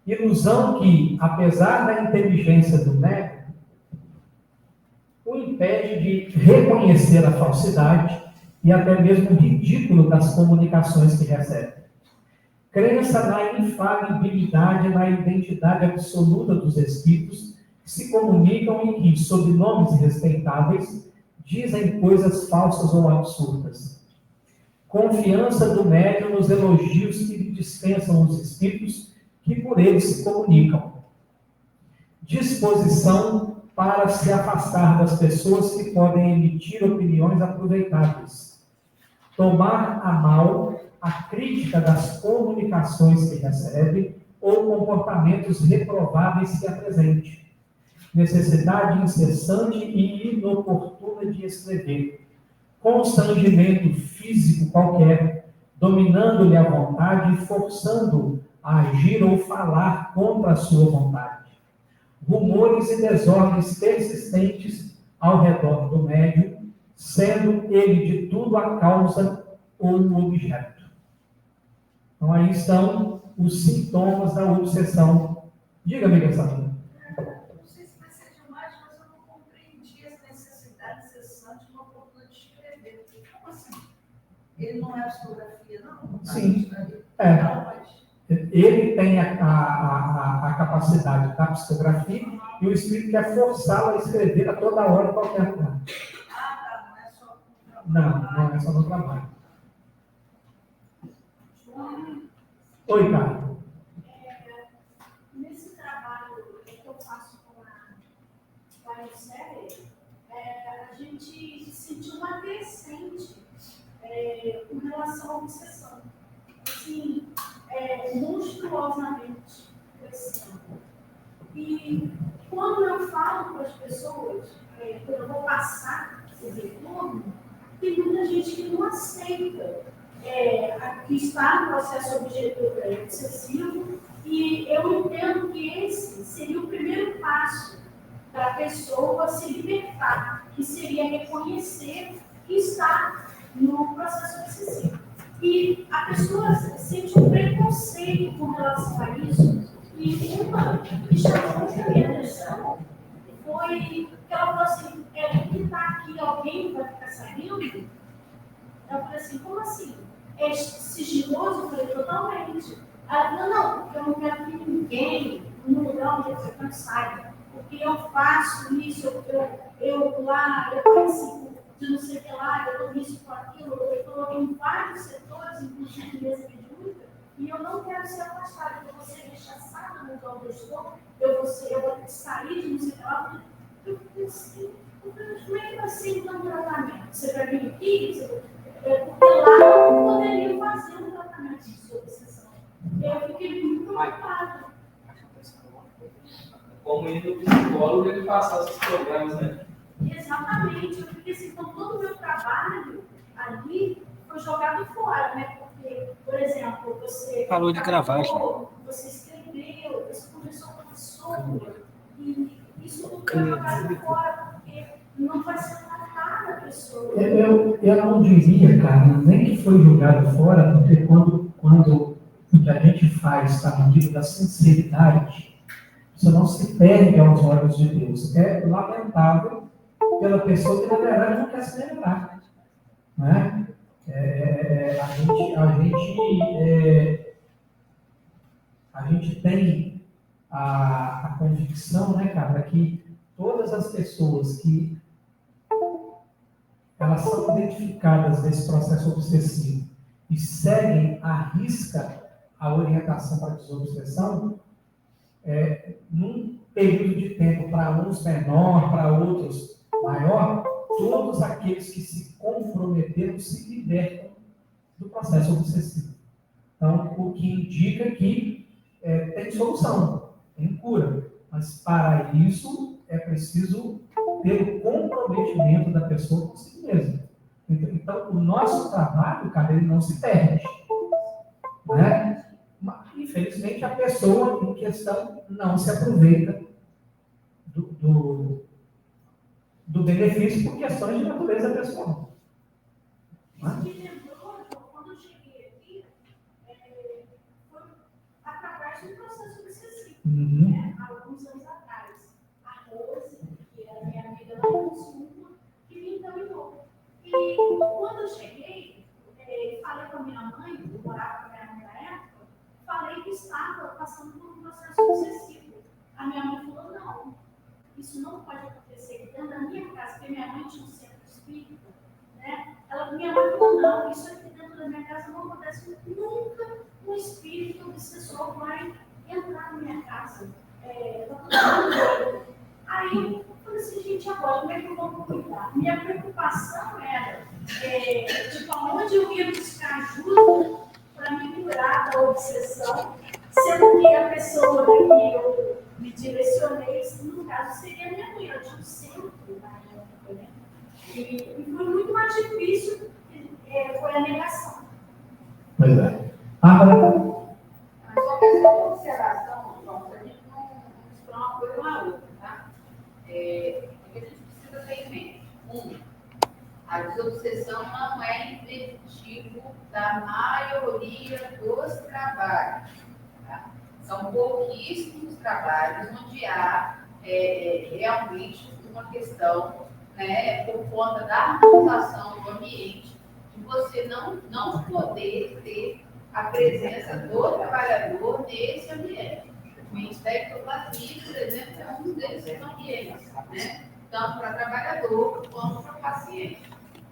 Ilusão que, apesar da inteligência do médium, o impede de reconhecer a falsidade e até mesmo o ridículo das comunicações que recebe. Crença na infalibilidade, na identidade absoluta dos espíritos, que se comunicam e que, sob nomes respeitáveis, dizem coisas falsas ou absurdas. Confiança do médium nos elogios que lhe dispensam os espíritos que por eles se comunicam. Disposição para se afastar das pessoas que podem emitir opiniões aproveitáveis. Tomar a mal a crítica das comunicações que recebe ou comportamentos reprováveis que apresente. Necessidade incessante e inoportuna de escrever. Constrangimento físico qualquer, dominando-lhe a vontade e forçando-o a agir ou falar contra a sua vontade. rumores e desordens persistentes ao redor do médium, sendo ele de tudo a causa ou o objeto. Então, aí estão os sintomas da obsessão. Diga, amiga Samira. Não sei se vai ser demais, mas eu não compreendi as necessidades cessantes de uma forma de escrever. Como assim? Ele não é psicografia, não? Sim. Ele tem a capacidade da psicografia e o espírito quer forçá-lo a escrever a toda hora em qualquer lugar. Ah, tá. Não é só. Não é só no trabalho. Oi, Carlos. Nesse trabalho que eu faço com a Unicef, a gente sentiu uma crescente com relação à obsessão. Assim, monstruosamente crescendo. E quando eu falo para as pessoas, quando eu vou passar o retorno, tem muita gente que não aceita que está no processo obsessivo, e eu entendo que esse seria o primeiro passo para a pessoa se libertar, que seria reconhecer que está no processo obsessivo. E a pessoa sente um preconceito com relação a isso, e uma que chamou a minha atenção foi que ela falou assim, que está aqui, alguém vai ficar sabendo? Ela falou assim, como assim? É sigiloso? Eu falei, totalmente. Ela falou, não, porque eu não quero que ninguém no lugar onde eu frequento saiba. Porque eu faço isso, eu lá, eu participo de não sei o que lá, eu dou isso com aquilo, eu estou em vários setores, inclusive mesa mediúnica, e eu não quero ser afastada, eu vou ser rechaçada no lugar onde eu estou, eu vou sair de não sei o que lá. Eu pensei, como é que vai ser então o tratamento? Você vai vir aqui? Porque lá eu não poderia fazer um tratamento de obsessão. Eu fiquei muito preocupada. Como ir no psicólogo ele passar esses problemas, né? Exatamente. Eu fiquei assim, então todo o meu trabalho ali foi jogado fora, né? Porque, por exemplo, você Falou de gravagem. Você escreveu, você conversou com a pessoa, e isso tudo foi jogado fora, porque não vai ser tratada a pessoa. Eu não diria, cara, nem que foi jogado fora, porque quando o que a gente faz está no nível da sinceridade, isso não se perde aos olhos de Deus. É lamentável pela pessoa que, na verdade, não quer se lembrar. Né? A gente tem a convicção, né, cara, que todas as pessoas que elas são identificadas nesse processo obsessivo e seguem à risca a orientação para a desobsessão, num período de tempo, para uns menor, para outros maior, todos aqueles que se comprometeram se libertam do processo obsessivo. Então, o que indica que tem solução, tem cura, mas para isso é preciso ter o comprometimento da pessoa consigo mesma. Então, o nosso trabalho, cara, ele não se perde. Né? Mas, infelizmente, a pessoa em questão não se aproveita do benefício por questões de natureza pessoal. Isso me lembrou, quando eu cheguei aqui, foi através do processo obsessivo, né? Há alguns anos atrás. A Rose, que era minha amiga lá no Sul, que me encaminhou. E quando eu cheguei, falei com a minha mãe, eu morava com a minha mãe na época, falei que estava passando por um processo obsessivo. A minha mãe falou, não, isso não pode acontecer dentro da minha casa, porque minha mãe tinha um centro espírita, né? Minha mãe falou, não, isso aqui dentro da minha casa não acontece. Nunca um espírito obsessor vai entrar na minha casa. Aí eu falei assim, gente, agora como é que eu vou cuidar? Minha preocupação era tipo, aonde eu ia buscar ajuda para me curar da obsessão, sendo que a pessoa que eu me direcionei, no caso, seria a minha mãe, eu tinha um centro na época, né? E foi muito mais difícil, foi a negação. Pois é. Agora, Mas só que essa observação, João, a gente não mistura uma coisa com a outra. A desobsessão não é impeditivo da maioria dos trabalhos. Tá? São pouquíssimos trabalhos onde há realmente uma questão, né, por conta da harmonização do ambiente, de você não poder ter a presença do trabalhador nesse ambiente. O ambiente da ectoplasmia, por exemplo, é um desses ambientes, né? Tanto para trabalhador quanto para paciente.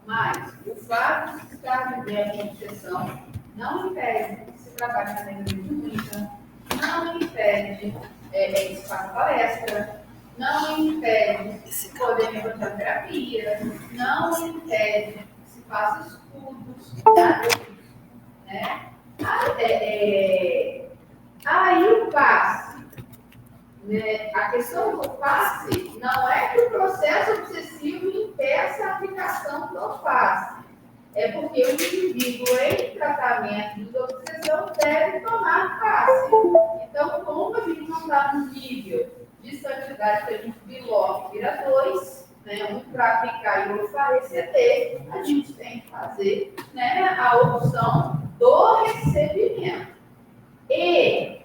Mas o fato de estar vivendo uma obsessão não impede que se trabalhe na lei de clínica, não impede que se faça palestra, não impede que se poder encontrar terapia, não impede que se faça estudos, nada disso, né? Aí o passe, né? A questão do passe não é que o processo obsessivo impeça a aplicação do passe. É porque o indivíduo em tratamento de obsessão deve tomar passe. Então, como a gente não está no nível de santidade que a gente vira 2, né? Um para aplicar e outro para receber, a gente tem que fazer, né, a opção do recebimento. E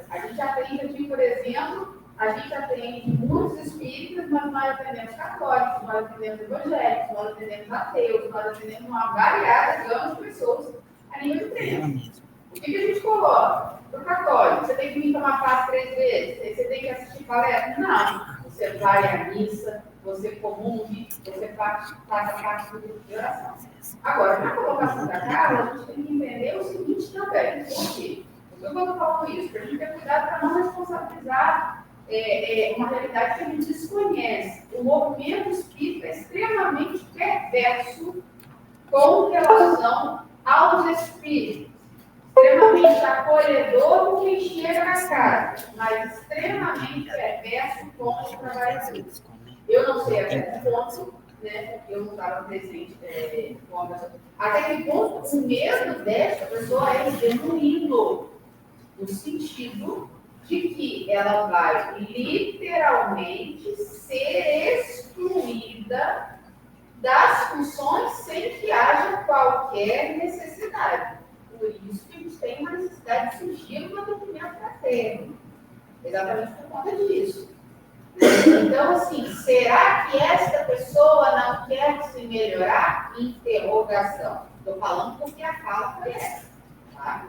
a gente aprende aqui, por exemplo, a gente atende muitos espíritas, mas nós atendemos católicos, nós atendemos evangélicos, nós atendemos ateus, nós atendemos uma variada gama de pessoas a nível do tempo. O que a gente coloca? Para o católico, você tem que vir tomar passe 3 vezes, você tem que assistir palestra? Não. Você vai à missa, você comungue, você faz parte do grupo de oração. Agora, na colocação da casa, a gente tem que entender o seguinte também. Por quê? Por que eu estou falando isso? Para a gente ter cuidado para não responsabilizar uma realidade que a gente desconhece. O movimento espírita é extremamente perverso com relação aos espíritos. Extremamente acolhedor com quem chega na casa, mas extremamente perverso com os trabalhadores. Eu não sei até que ponto, né, porque eu não estava presente até que ponto o medo dessa pessoa é genuíno, no sentido de que ela vai literalmente ser excluída das funções sem que haja qualquer necessidade. Por isso que a gente tem uma necessidade de surgir no atendimento fraterno. Exatamente por conta disso. Então, assim, será que esta pessoa não quer se melhorar? Interrogação. Estou falando porque a fala foi essa. Tá?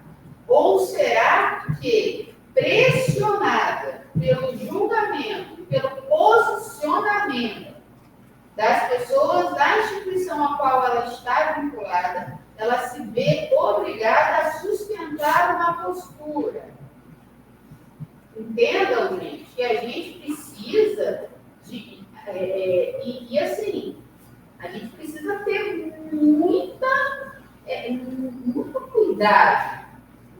Ou será que, pressionada pelo julgamento, pelo posicionamento das pessoas da instituição a qual ela está vinculada, ela se vê obrigada a sustentar uma postura? Entendam, gente, que a gente precisa de... E assim, a gente precisa ter muito cuidado,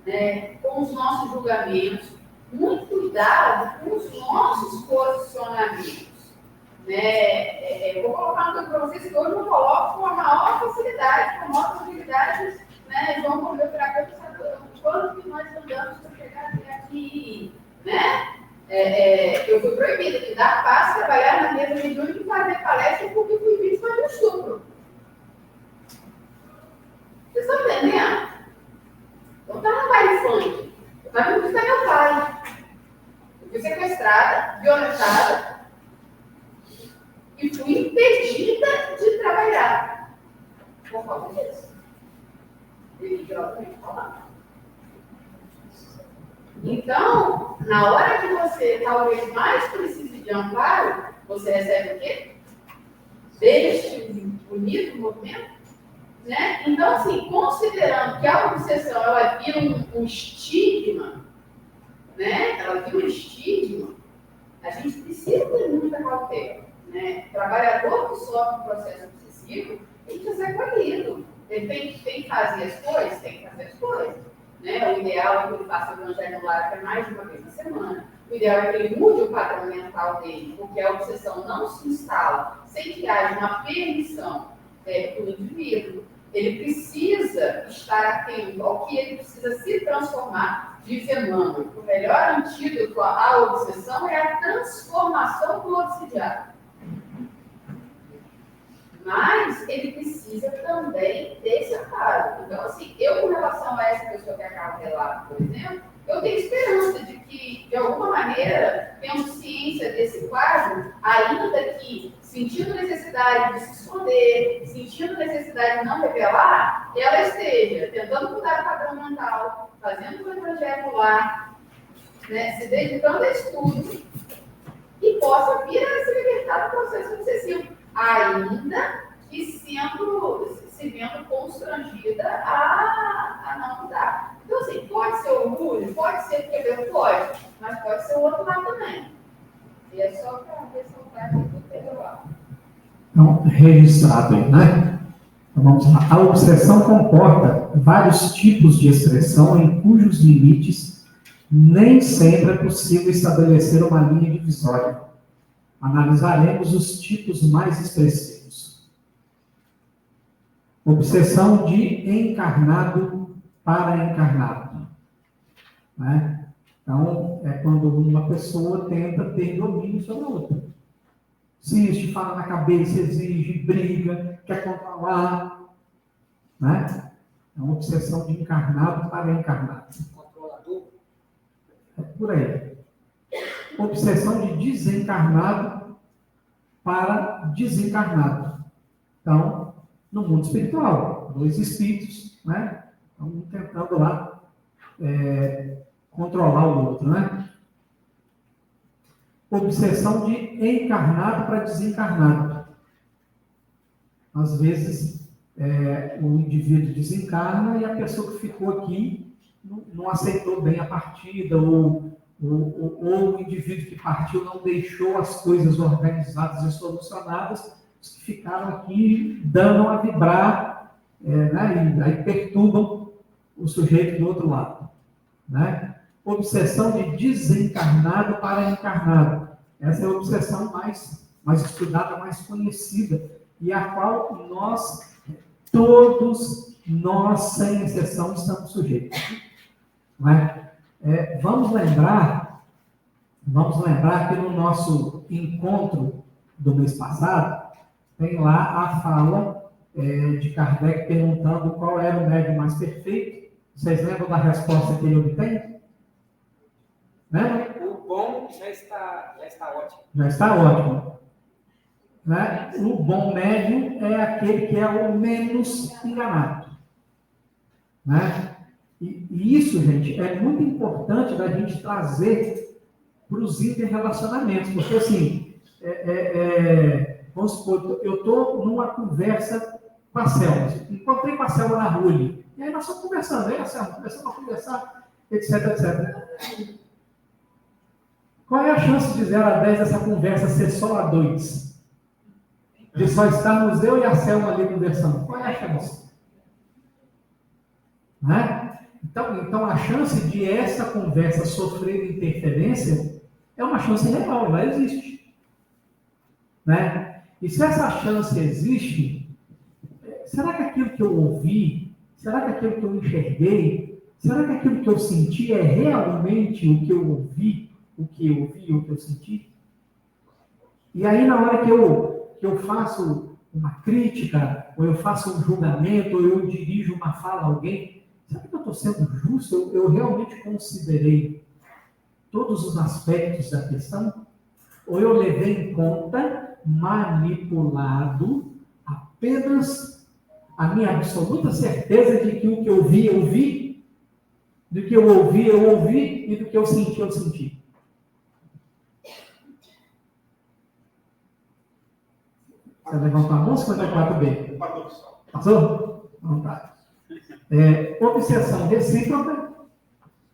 né, com os nossos julgamentos, muito cuidado com os nossos posicionamentos. Né? Vou colocar uma coisa para vocês que hoje eu coloco com a maior facilidade, com a maior facilidade, né? João, como meu terapeuta, sabe o quanto que nós andamos para chegar até aqui, né? Eu fui proibida de dar passe, trabalhar na mesa de junho e fazer palestra porque fui vítima de um estupro. Vocês estão entendendo? Eu estava no baile funk, eu estava indo buscar meu pai. Eu fui sequestrada, violentada, e fui impedida de trabalhar por causa disso. Então, na hora que você talvez mais precise de amparo, você recebe o quê? Deste bonito movimento, né? Então, assim, considerando que a obsessão ela vira um estigma, né? Ela vira um estigma, a gente precisa ter muita cautela. Né? O trabalhador que sofre um processo obsessivo tem que ser acolhido. Ele tem que fazer as coisas? Tem que fazer as coisas. Né? O ideal é que ele faça o evangelho no lar até mais de uma vez na semana. O ideal é que ele mude o padrão mental dele, porque a obsessão não se instala sem que haja uma permissão do indivíduo. Ele precisa estar atento ao que ele precisa se transformar. Diz Emmanuel, o melhor antídoto à obsessão é a transformação do obsidiado. Mas ele precisa também ter esse amparo. Então, assim, eu, com relação a essa pessoa que acaba de relato, por exemplo, eu tenho esperança de que, de alguma maneira, tendo ciência desse quadro, ainda que sentindo necessidade de se esconder, sentindo necessidade de não revelar, ela esteja tentando mudar o padrão mental, fazendo o evangelho lá, né, se dedicando a estudo, e possa vir a se libertar do processo obsessivo, ainda que se vendo constrangida a não mudar. Então, assim, pode ser orgulho, pode ser porque pode, mas pode ser o outro lado também. E é só para ressaltar que tudo é lá. Então, registrado aí, né? Então, vamos lá. A obsessão comporta vários tipos de expressão em cujos limites nem sempre é possível estabelecer uma linha divisória. Analisaremos os tipos mais expressivos. Obsessão de encarnado para encarnado. Né? Então, é quando uma pessoa tenta ter domínio sobre a outra. Insiste, fala na cabeça, exige, briga, quer controlar. Né? É uma obsessão de encarnado para encarnado. Controlador. É por aí. Obsessão de desencarnado para desencarnado. Então, no mundo espiritual, dois espíritos, né? Um tentando lá controlar o outro, né? Obsessão de encarnado para desencarnado. Às vezes, o indivíduo desencarna e a pessoa que ficou aqui não aceitou bem a partida, ou o indivíduo que partiu não deixou as coisas organizadas e solucionadas, os que ficaram aqui dando a vibrar, né, e aí perturbam o sujeito do outro lado. Né? Obsessão de desencarnado para encarnado. Essa é a obsessão mais estudada, mais conhecida, e a qual todos nós, sem exceção, estamos sujeitos. Né? Vamos lembrar que no nosso encontro do mês passado, tem lá a fala de Kardec perguntando qual era o médium mais perfeito. Vocês lembram da resposta que ele obtém? Né? O bom já está ótimo. Já está ótimo. Né? O bom médium é aquele que é o menos enganado. Né? E isso, gente, é muito importante da gente trazer para os interrelacionamentos, porque assim, vamos supor, eu estou numa conversa com a Selma, encontrei com a Selma na rua ali, e aí nós estamos conversando, a Selma, começamos a conversar, etc, etc. Qual é a chance de 0 a 10 dessa conversa ser só a 2? De só estarmos eu e a Selma ali conversando? Qual é a chance? Né? Então, a chance de essa conversa sofrer interferência é uma chance real, ela existe. Né? E se essa chance existe, será que aquilo que eu ouvi, será que aquilo que eu enxerguei, será que aquilo que eu senti é realmente o que eu ouvi, o que eu senti? E aí, na hora que eu faço uma crítica, ou eu faço um julgamento, ou eu dirijo uma fala a alguém, será que eu estou sendo justo? Eu realmente considerei todos os aspectos da questão? Ou eu levei em conta, manipulado, apenas a minha absoluta certeza de que o que eu vi, do que eu ouvi, e do que eu senti? Você levantou a mão, 54B. Passou? Não tá. Obsessão recíproca,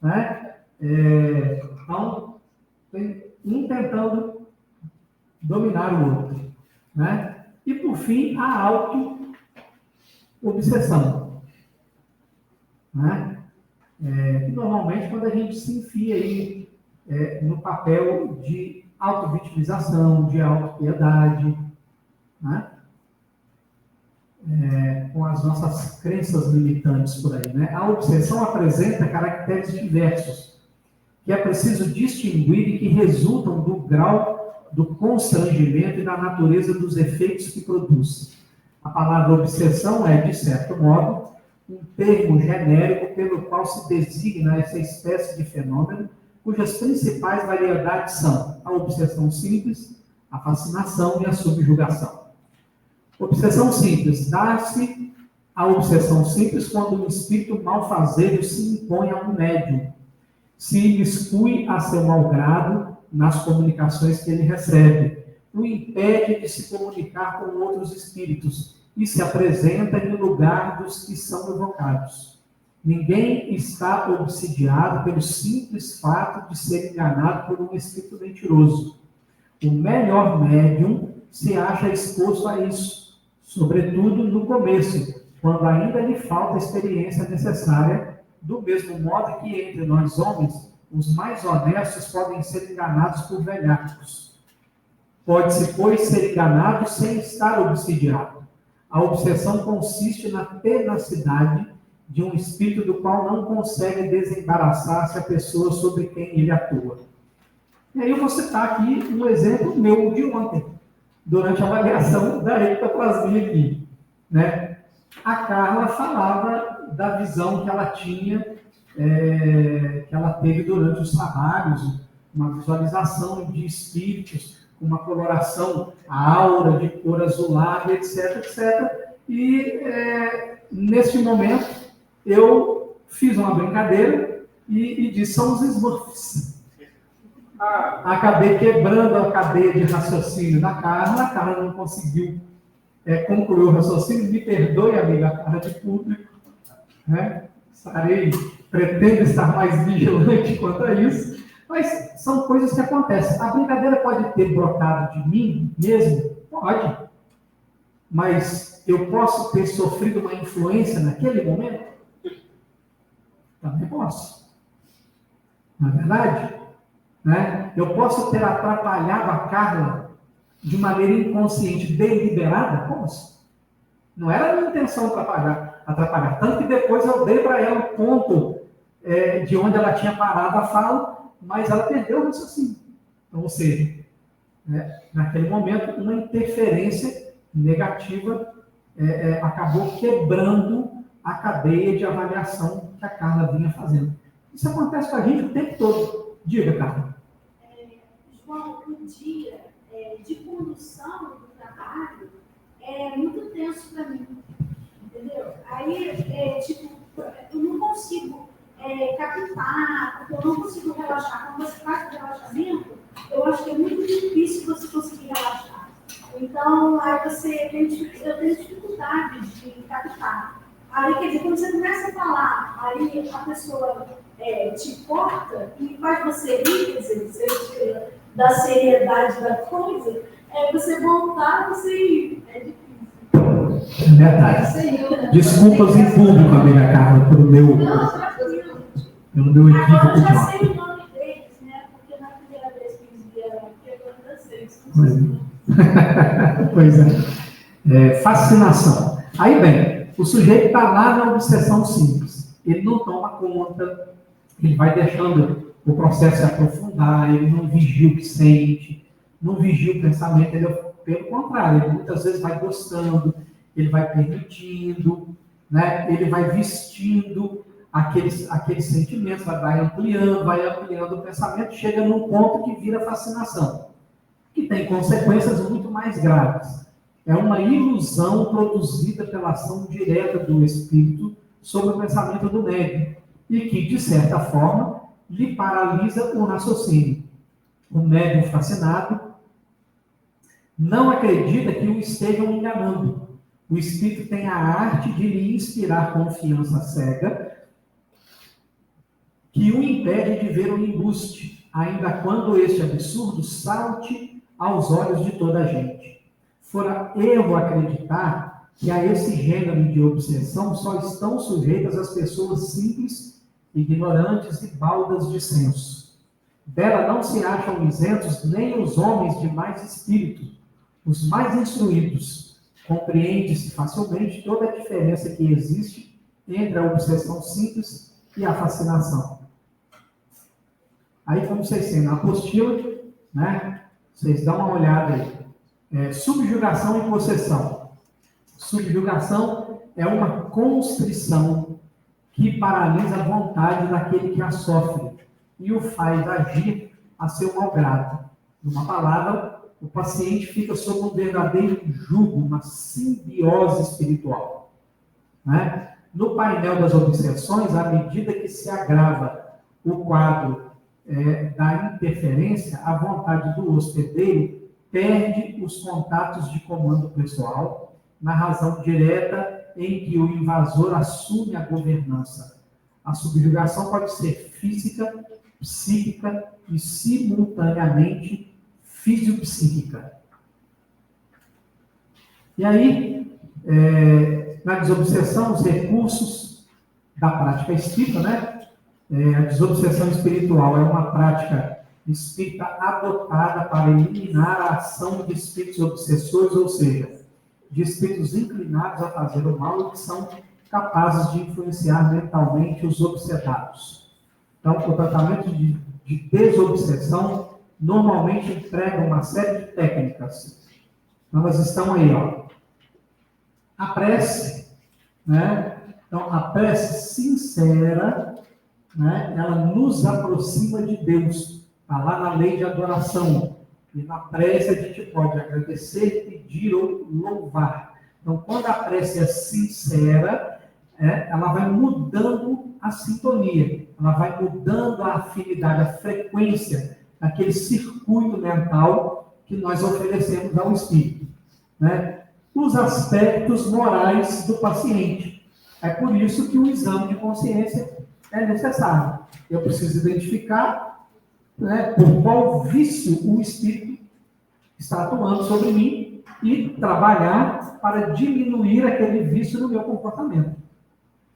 né? Então, um tentando dominar o outro, né? E por fim, a auto-obsessão, né? Normalmente, quando a gente se enfia aí, no papel de auto-vitimização, de auto-piedade, né? Com as nossas crenças limitantes por aí, né? A obsessão apresenta caracteres diversos, que é preciso distinguir e que resultam do grau do constrangimento e da natureza dos efeitos que produz. A palavra obsessão é, de certo modo, um termo genérico pelo qual se designa essa espécie de fenômeno, cujas principais variedades são a obsessão simples, a fascinação e a subjugação. Obsessão simples. Dá-se a obsessão simples quando um espírito malfazejo se impõe a um médium, se imiscui a seu malgrado nas comunicações que ele recebe, o impede de se comunicar com outros espíritos e se apresenta em lugar dos que são evocados. Ninguém está obsidiado pelo simples fato de ser enganado por um espírito mentiroso. O melhor médium se acha exposto a isso, sobretudo no começo, quando ainda lhe falta a experiência necessária, do mesmo modo que entre nós homens, os mais honestos podem ser enganados por velhacos. Pode-se, pois, ser enganado sem estar obsidiado. A obsessão consiste na tenacidade de um espírito do qual não consegue desembaraçar-se a pessoa sobre quem ele atua. E aí eu vou citar aqui um exemplo meu de ontem, durante a avaliação da ectoplasmia aqui, né? A Carla falava da visão que ela tinha, que ela teve durante os trabalhos, uma visualização de espíritos, uma coloração, a aura de cor azulada, etc, etc. E nesse momento eu fiz uma brincadeira e disse, são os Smurfs. Acabei quebrando a cadeia de raciocínio da Carla, a Carla não conseguiu concluir o raciocínio, me perdoe, amiga, a cara de público, né? Pretendo estar mais vigilante quanto a isso, mas são coisas que acontecem. A brincadeira pode ter brotado de mim mesmo? Pode. Mas eu posso ter sofrido uma influência naquele momento? Também posso. Não é verdade? Né? Eu posso ter atrapalhado a Carla de maneira inconsciente, deliberada? Posso. Não era a minha intenção atrapalhar. Tanto que depois eu dei para ela o ponto de onde ela tinha parado a fala, mas ela perdeu o raciocínio. Então, ou seja, naquele momento, uma interferência negativa acabou quebrando a cadeia de avaliação que a Carla vinha fazendo. Isso acontece com a gente o tempo todo. Diga, Carla. João, um dia de condução do trabalho é muito tenso para mim, entendeu? Aí, eu não consigo captar, porque eu não consigo relaxar. Quando você faz o relaxamento, eu acho que é muito difícil você conseguir relaxar. Então, aí eu tenho dificuldade de captar. Aí, quer dizer, quando você começa a falar, aí a pessoa te corta e faz você rir, quer dizer, você da seriedade da coisa, você voltar, você ir. É difícil. É verdade. Desculpas em público, amiga Carla, pelo meu Agora equívoco eu já de sei o nome deles, né? Porque na primeira vez que eles vieram aqui, agora eu já sei. Pois é. Fascinação. Aí bem, o sujeito está lá na obsessão simples. Ele não toma conta, ele vai deixando o processo se aprofundar, ele não vigia o que sente, não vigia o pensamento, pelo contrário, ele muitas vezes vai gostando, ele vai permitindo, né? Ele vai vestindo aqueles sentimentos, vai ampliando o pensamento, chega num ponto que vira fascinação, que tem consequências muito mais graves. É uma ilusão produzida pela ação direta do espírito sobre o pensamento do médium e que, de certa forma, lhe paralisa o raciocínio. O médium fascinado não acredita que o estejam enganando. O espírito tem a arte de lhe inspirar confiança cega que o impede de ver o embuste, ainda quando este absurdo salte aos olhos de toda a gente. Fora erro acreditar que a esse gênero de obsessão só estão sujeitas as pessoas simples, ignorantes e baldas de senso. Dela não se acham isentos nem os homens de mais espírito, os mais instruídos. Compreende-se facilmente toda a diferença que existe entre a obsessão simples e a fascinação. Aí, como vocês têm na apostila, né? Vocês dão uma olhada aí. Subjugação e possessão. Subjugação é uma constrição que paralisa a vontade daquele que a sofre e o faz agir a seu malgrado. Numa palavra, o paciente fica sob um verdadeiro jugo, uma simbiose espiritual. Né? No painel das obsessões, à medida que se agrava o quadro da interferência, a vontade do hospedeiro perde os contatos de comando pessoal, na razão direta em que o invasor assume a governança. A subjugação pode ser física, psíquica e, simultaneamente, fisiopsíquica. E aí, na desobsessão, os recursos da prática espírita, né? A desobsessão espiritual é uma prática espírita adotada para eliminar a ação de espíritos obsessores, ou seja, de espíritos inclinados a fazer o mal e que são capazes de influenciar mentalmente os obsedados. Então, o tratamento de desobsessão normalmente emprega uma série de técnicas. Então, elas estão aí, ó. A prece, né? Então, a prece sincera, né? Ela nos aproxima de Deus. Está lá na lei de adoração. E na prece a gente pode agradecer, pedir ou louvar. Então, quando a prece é sincera, ela vai mudando a sintonia, ela vai mudando a afinidade, a frequência daquele circuito mental que nós oferecemos ao espírito. Né? Os aspectos morais do paciente. É por isso que o exame de consciência é necessário. Eu preciso identificar, né, por qual vício o espírito está atuando sobre mim e trabalhar para diminuir aquele vício no meu comportamento.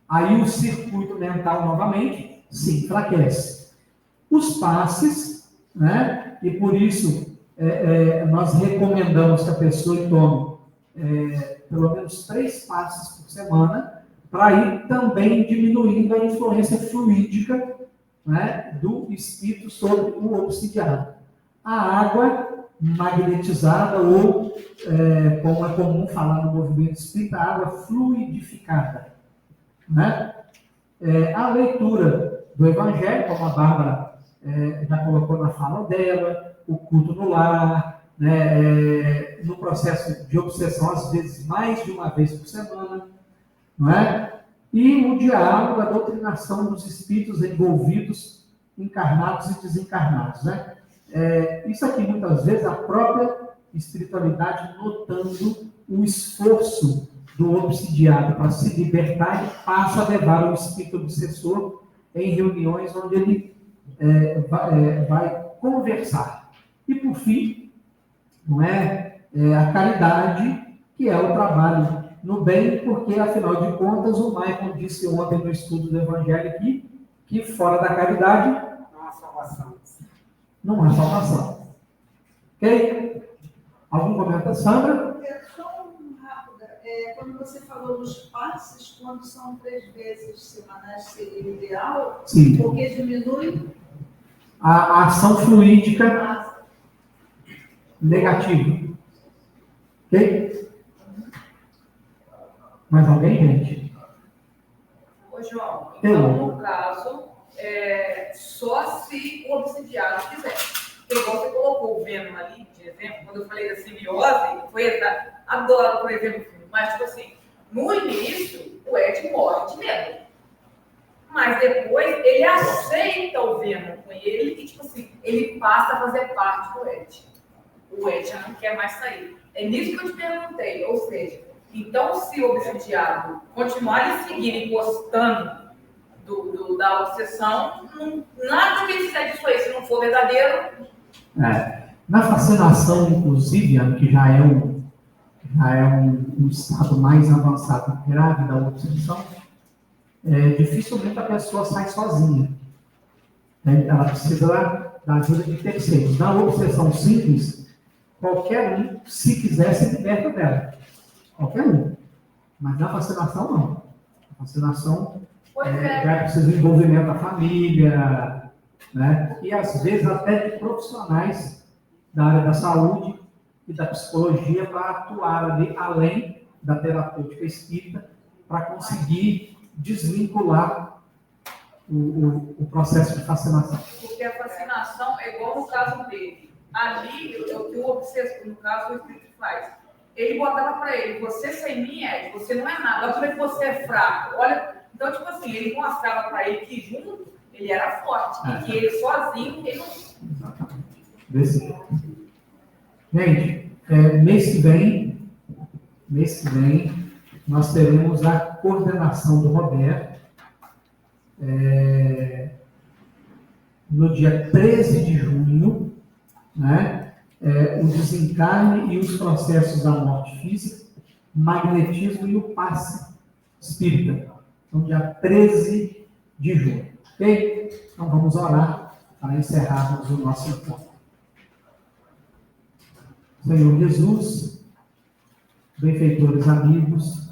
Aí o circuito mental, novamente, se enfraquece. Os passes, né, e por isso nós recomendamos que a pessoa tome pelo menos 3 passes por semana, para ir também diminuindo a influência fluídica, né, do espírito sobre o obsidiado. A água magnetizada, ou, como é comum falar no movimento espírita, a água fluidificada. Né? A leitura do Evangelho, como a Bárbara já colocou na fala dela, o culto no lar, né, no processo de obsessão, às vezes mais de uma vez por semana, não é? E o diálogo, a doutrinação dos espíritos envolvidos, encarnados e desencarnados. Né? Isso aqui, muitas vezes, a própria espiritualidade notando o esforço do obsidiado para se libertar e passa a levar o espírito obsessor em reuniões onde ele vai conversar. E, por fim, não a caridade, que é o trabalho no bem, porque, afinal de contas, o Michael disse ontem no estudo do Evangelho aqui, que fora da caridade Não há salvação. Não há salvação. Ok? Algum comentário, Sandra? Só rápida. Quando você falou nos passes, quando são 3 vezes semanais seria ideal, Sim. porque diminui A ação fluídica negativa. Ok? Mais alguém, gente? Ô, João, Eu. então, no caso, só se o obsidiado quiser. Porque, igual você colocou o Venom ali, de exemplo, quando eu falei da simbiose, adoro, por exemplo, mas, tipo assim, no início, o Ed morre de medo. Mas depois, ele aceita o Venom com ele e, tipo assim, ele passa a fazer parte do Ed. O Ed já não quer mais sair. É nisso que eu te perguntei, ou seja, então, se o obsidiado continuar a seguir gostando da obsessão, nada que ele fizer disso aí, se não for verdadeiro. Na fascinação, inclusive, que já é um estado mais avançado, grave da obsessão, dificilmente a pessoa sai sozinha. Ela precisa da ajuda de terceiros. Na obsessão simples, qualquer um, se quiser, se liberta dela. Qualquer um. Mas na fascinação, não. A fascinação já precisa do envolvimento da família, né? E às vezes até de profissionais da área da saúde e da psicologia para atuar ali, além da terapêutica espírita para conseguir desvincular o processo de fascinação. Porque a fascinação é igual no caso dele. Ali, o que o obsessor, no caso, o espírito faz. Ele botava para ele, você sem mim você não é nada. Olha como é que você é fraco. Olha, então, tipo assim, ele mostrava para ele que junto ele era forte. E que ele sozinho, ele não... Desse jeito. Gente, mês que vem, nós teremos a coordenação do Roberto. No dia 13 de junho, né? O desencarne e os processos da morte física, magnetismo e o passe espírita. Então, dia 13 de junho. Ok? Então, vamos orar para encerrarmos o nosso encontro. Senhor Jesus, benfeitores amigos,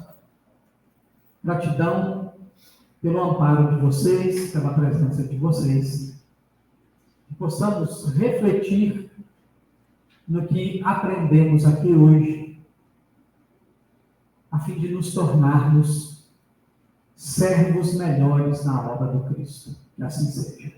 gratidão pelo amparo de vocês, pela presença de vocês, que possamos refletir no que aprendemos aqui hoje, a fim de nos tornarmos servos melhores na obra do Cristo. Que assim seja.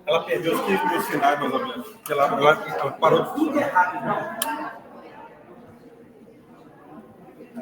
Ela perdeu os 15 mil sinais, mais ou menos. Ela parou de funcionar.